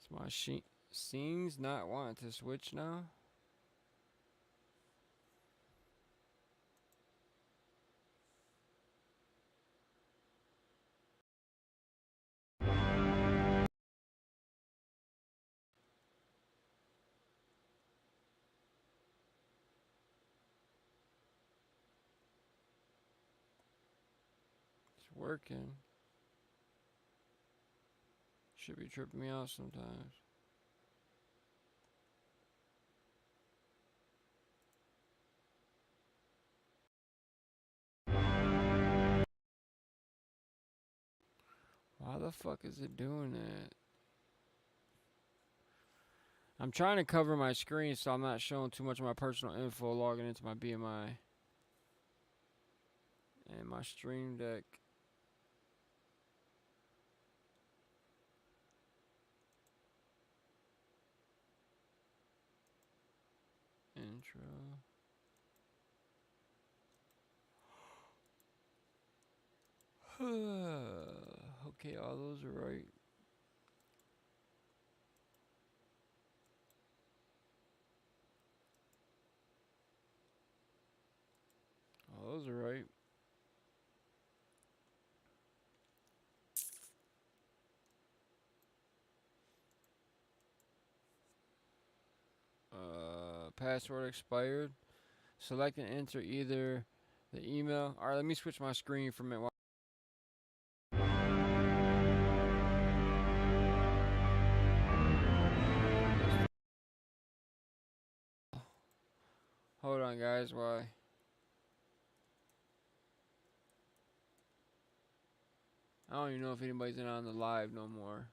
My scene's not wanting to switch now. It's working. Should be tripping me out sometimes. Why the fuck is it doing that? I'm trying to cover my screen so I'm not showing too much of my personal info logging into my BMI. And my Stream Deck. Intro. Okay, all those are right. All those are right. Password expired. Select and enter either the email. All right, let me switch my screen for a minute. Hold on, guys. Why? I don't even know if anybody's in on the live no more.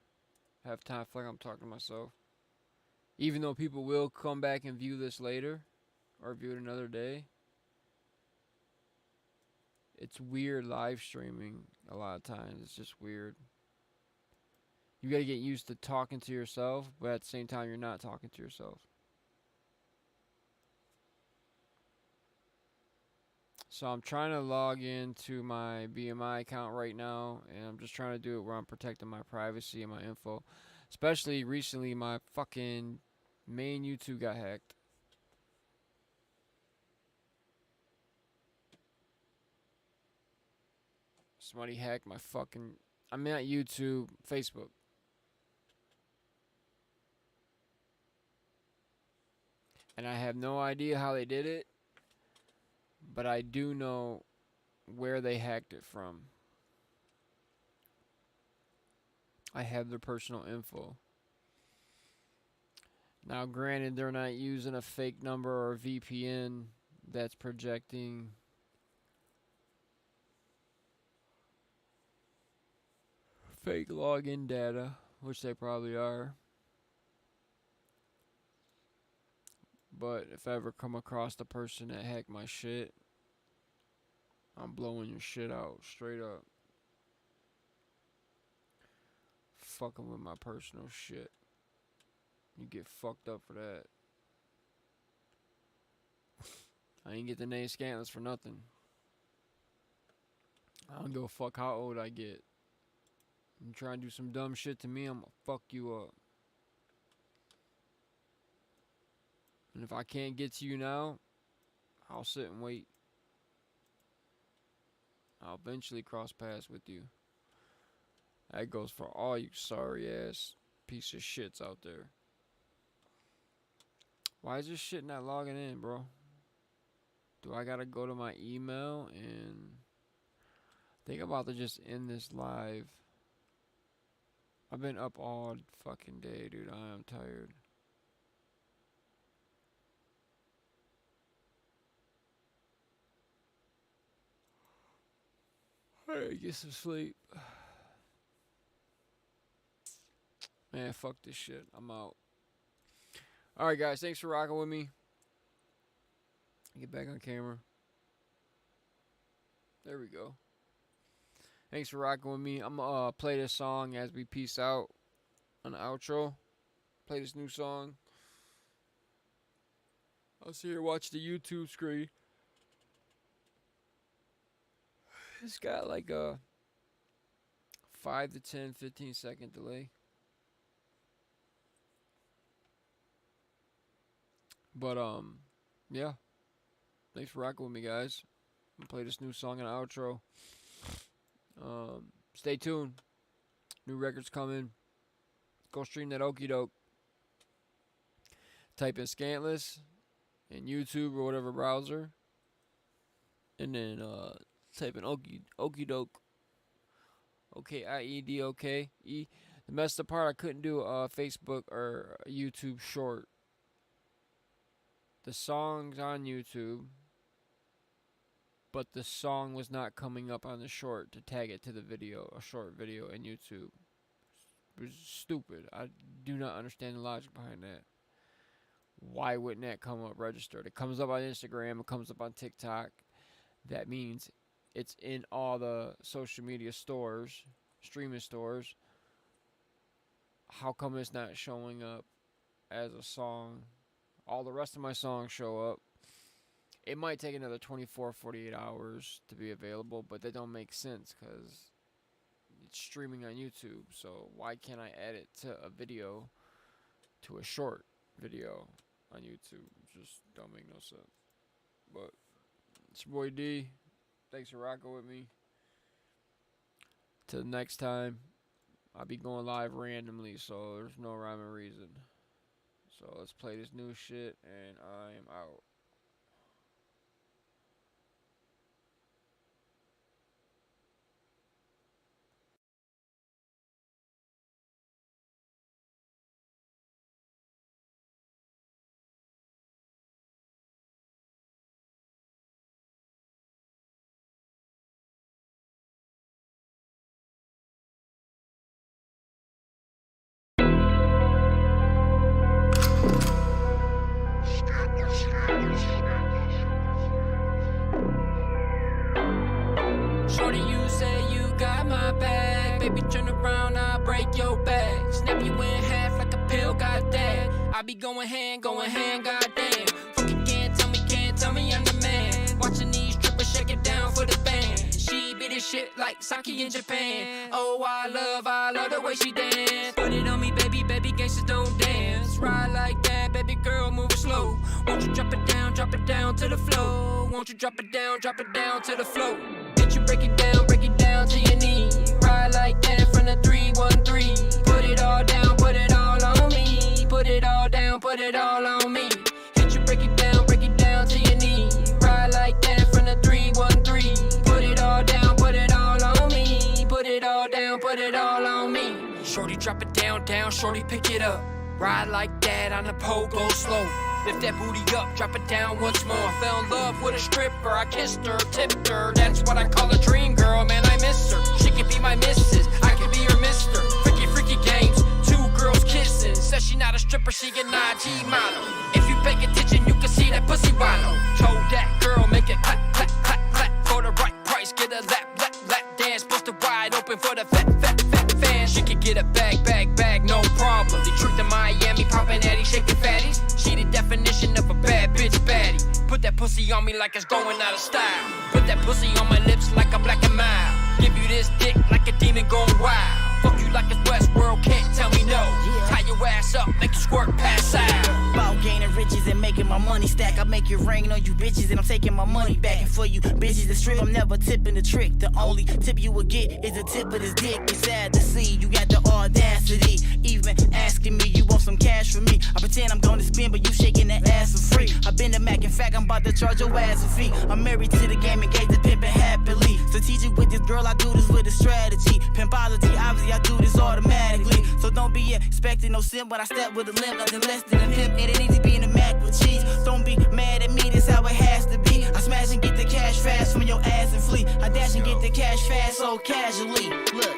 Have time. I feel like I'm talking to myself. Even though people will come back and view this later, or view it another day. It's weird live streaming a lot of times. It's just weird. You gotta get used to talking to yourself, but at the same time, you're not talking to yourself. So I'm trying to log into my BMI account right now, and I'm just trying to do it where I'm protecting my privacy and my info. Especially recently, my fucking main YouTube got hacked. Somebody hacked my fucking... I mean, not YouTube, Facebook. And I have no idea how they did it. But I do know where they hacked it from. I have their personal info. Now, granted, they're not using a fake number or a VPN that's projecting fake login data, which they probably are. But if I ever come across the person that hacked my shit, I'm blowing your shit out straight up. Fucking with my personal shit. You get fucked up for that. I ain't get the name Scantless for nothing. I don't give a fuck how old I get. You try and do some dumb shit to me, I'm gonna fuck you up. And if I can't get to you now, I'll sit and wait. I'll eventually cross paths with you. That goes for all you sorry ass piece of shits out there. Why is this shit not logging in, bro? Do I gotta go to my email and... I think I'm about to just end this live. I've been up all fucking day, dude. I am tired. Alright, get some sleep. Man, fuck this shit. I'm out. Alright, guys. Thanks for rocking with me. Get back on camera. There we go. Thanks for rocking with me. I'm gonna play this song as we peace out on the outro. Play this new song. I'll sit here watch the YouTube screen. It's got like a 5 to 10, 15 second delay. But yeah. Thanks for rocking with me, guys. I'm gonna play this new song in the outro. Stay tuned. New records coming. Go stream that Okie Doke. Type in Scantless in YouTube or whatever browser. And then type in Okie Doke. OKIEDOKE. The messed up part, I couldn't do a Facebook or a YouTube short. The song's on YouTube, but the song was not coming up on the short to tag it to the video, a short video in YouTube. It was stupid. I do not understand the logic behind that. Why wouldn't that come up registered? It comes up on Instagram, it comes up on TikTok. That means it's in all the social media stores, streaming stores. How come it's not showing up as a song? All the rest of my songs show up. It might take another 24, 48 hours to be available, but that don't make sense because it's streaming on YouTube. So why can't I add it to a video, to a short video on YouTube? It just don't make no sense. But it's your boy D. Thanks for rocking with me. Till next time, I'll be going live randomly, so there's no rhyme or reason. So let's play this new shit, and I am out. Shorty, you say you got my back. Baby, turn around, I'll break your back. Snap you in half like a pill, got that. I be going hand, goddamn. Fuck you can't tell me I'm the man. Watching these strippers shake it down for the band. She beat this shit like Saki in Japan. Oh, I love the way she dance. Put it on me, baby, gangsters don't dance. Ride like that, baby girl, move it slow. Won't you drop it down to the floor? Won't you drop it down to the floor? Bitch, you break it down to your knee. Ride like that from the 313. Put it all down, put it all on me. Put it all down, put it all on me. Hit you, break it down to your knee. Ride like that from the 313. Put it all down, put it all on me. Put it all down, put it all on me. Shorty, drop it down, shorty, pick it up. Ride like that on the pole, go slow. Lift that booty up, drop it down once more. Fell in love with a stripper, I kissed her, tipped her. That's what I call a dream girl, man, I miss her. She could be my missus, I could be her mister. Freaky games, two girls kissing. Says she not a stripper, she an IG model. If you pay attention, you can see that pussy wallow. Told that girl, make it clap, clap, clap, clap. For the right price, get a lap dance. Bust it wide open for the fat fans. She could get a bag, no problem. Detroit to Miami, poppin' Addy, shaking fatties. She the definition of a bad bitch baddie. Put that pussy on me like it's going out of style. Put that pussy on my lips like a black and mild. Give you this dick like a demon going wild. Fuck you like it's Westworld, can't tell me no. Tie your ass up, make you squirt, pass out. About gaining riches and making my money stack. I make it rain on you bitches and I'm taking my money back. And for you bitches that strip, I'm never tipping the trick. The only tip you will get is the tip of this dick. It's sad to see you got the audacity. Even asking me you want some cash from me. I pretend I'm gonna spend, but you shaking that ass for free. I've been to Mac, in fact, I'm about to charge your ass a fee. I'm married to the game, engaged to pimpin' happily. Strategic with this girl, I do this with a strategy. Pimpology, obviously I do this automatically. So don't be expecting no sin when I step with a limp. Nothing less than a pimp, it ain't easy being a Mac with cheese. Don't be mad at me, this how it has to be. I smash and get the cash fast from your ass and flee. I dash and get the cash fast so casually. Look.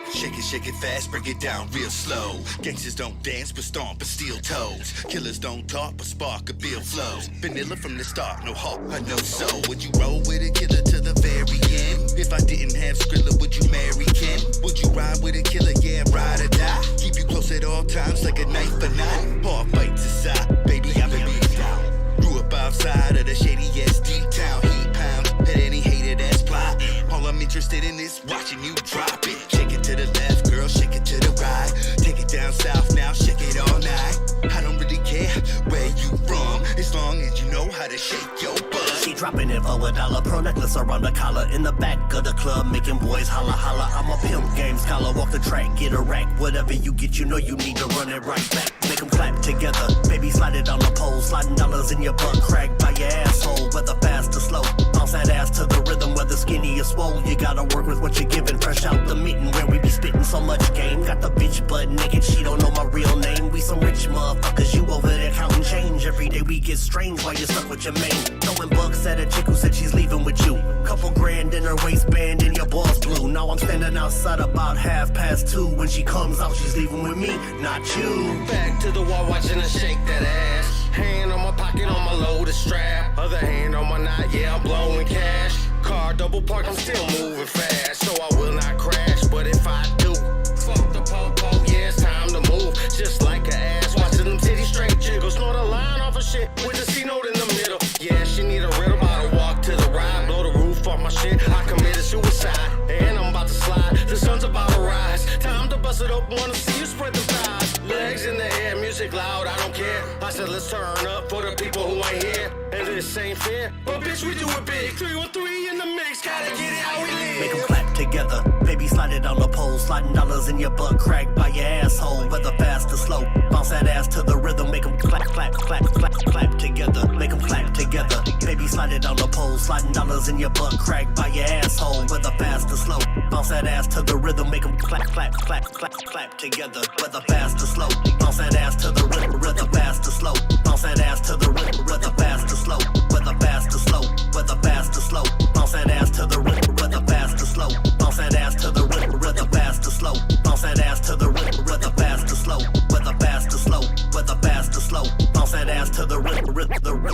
Shake it fast, break it down real slow. Gangsters don't dance, but stomp and steel toes. Killers don't talk, but spark a bill flows. Vanilla from the start, no hawk, I know so. Would you roll with a killer to the very end? If I didn't have Skrilla, would you marry Ken? Would you ride with a killer, yeah, ride or die? Keep you close at all times like a knife or knife. Hard fights aside, baby, I'm a big down. Grew up outside of the shady ass deep town. Heat pound, had any hated ass plot. All I'm interested in is watching you drop it. Shake it to the left, girl, shake it to the right. Take it down south now, shake it all night. I don't really care where you from, as long hands, you know how to shake your butt. She dropping it for $1, pearl necklace around the collar. In the back of the club, making boys holla holla. I'm a pimp game scholar, walk the track, get a rack. Whatever you get, you know you need to run it right back. Make them clap together, baby slide it on the pole. Sliding dollars in your butt crack by your asshole. Whether fast or slow, bounce that ass to the rhythm. Whether skinny or swole, you gotta work with what you're giving. Fresh out the meeting where we be spitting so much game. Got the bitch butt naked, she don't know my real name. We some rich motherfuckers, you over there counting change. Every day we get strange while you're stuck with your main. Throwing bucks at a chick who said she's leaving with you. Couple grand in her waistband and your balls blue. Now I'm standing outside about 2:30. When she comes out, she's leaving with me, not you. Back to the wall, watching her shake that ass. Hand on my pocket, on my loaded strap. Other hand on my knot, yeah, I'm blowing cash. Car double park, I'm still moving fast. So I will not crash, but if I do, fuck the po-po, yeah, it's time to move. Just like an ass, watching them titties straight jiggle. Snort a line off of shit with the C note in the middle. Yeah, she need a rhythm, I'll walk to the ride. Blow the roof off my shit, I committed suicide. And I'm about to slide, the sun's about to rise. Time to bust it open, wanna see you spread the thighs. Legs in the air, music loud, I don't care. I said let's turn up for the people who ain't here. And this ain't fair, but bitch we do it big. 313 in the mix, gotta get it how we live. Make them clap together, baby slide it on the pole. Sliding dollars in your butt crack by your asshole. Whether fast or slow, bounce that ass to the rhythm. Make them clap, clap, clap, clap, clap together. Make them clap together, baby slide it on the pole. Sliding dollars in your butt crack by your asshole. Whether fast or slow, bounce that ass to the rhythm. Make them clap, clap, clap, clap, clap together. Whether fast or slow, bounce that ass to the rhythm. Whether fast or slow, bounce that ass to the rhythm. Whether fast or slow, whether fast or slow, whether fast or slow, bounce that ass to the rhythm. Whether fast or slow, bounce that ass to the rhythm. Whether fast or slow, bounce that ass to the rhythm. Whether fast or slow, whether fast or slow, whether fast or slow, bounce that ass to the rhythm.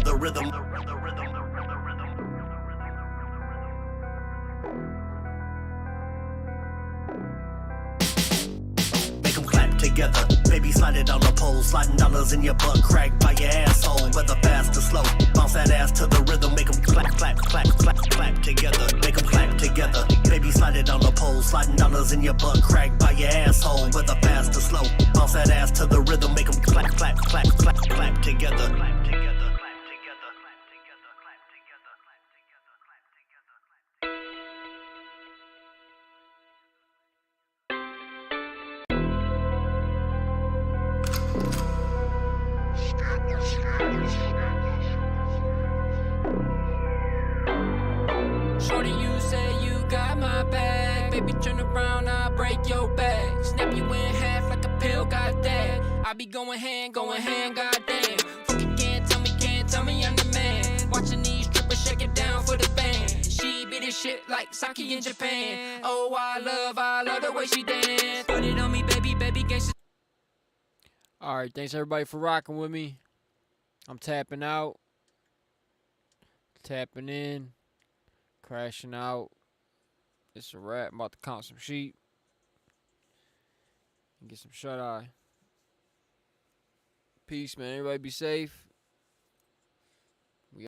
The rhythm. Make them clap together, baby slide it on the pole. Sliding dollars in your butt crack by your asshole. Whether fast or slow, bounce that ass to the rhythm. Make them clap, clap, clap, clap, clap together. Make them clap together, baby slide it on the pole. Sliding dollars in your butt crack by your asshole. Whether fast or slow, bounce that ass to the rhythm. Make them clap, clap, clap, clap, clap together. Clap together, clap together, clap together, clap together, clap together, clap together, Shorty, you say you got my back. Baby, turn around, I'll break your back. Snap you in half like a pill, got that. I be going hand, goddamn. Fucking can't tell me I'm the man. Watching these strippers shake it down for the band. She be this shit like Saki in Japan. Oh, I love the way she dance. Put it on me, baby, gangsta. Alright, thanks everybody for rocking with me. I'm tapping out. Tapping in. Crashing out. It's a wrap. I'm about to count some sheep. And get some shut eye. Peace, man. Everybody be safe.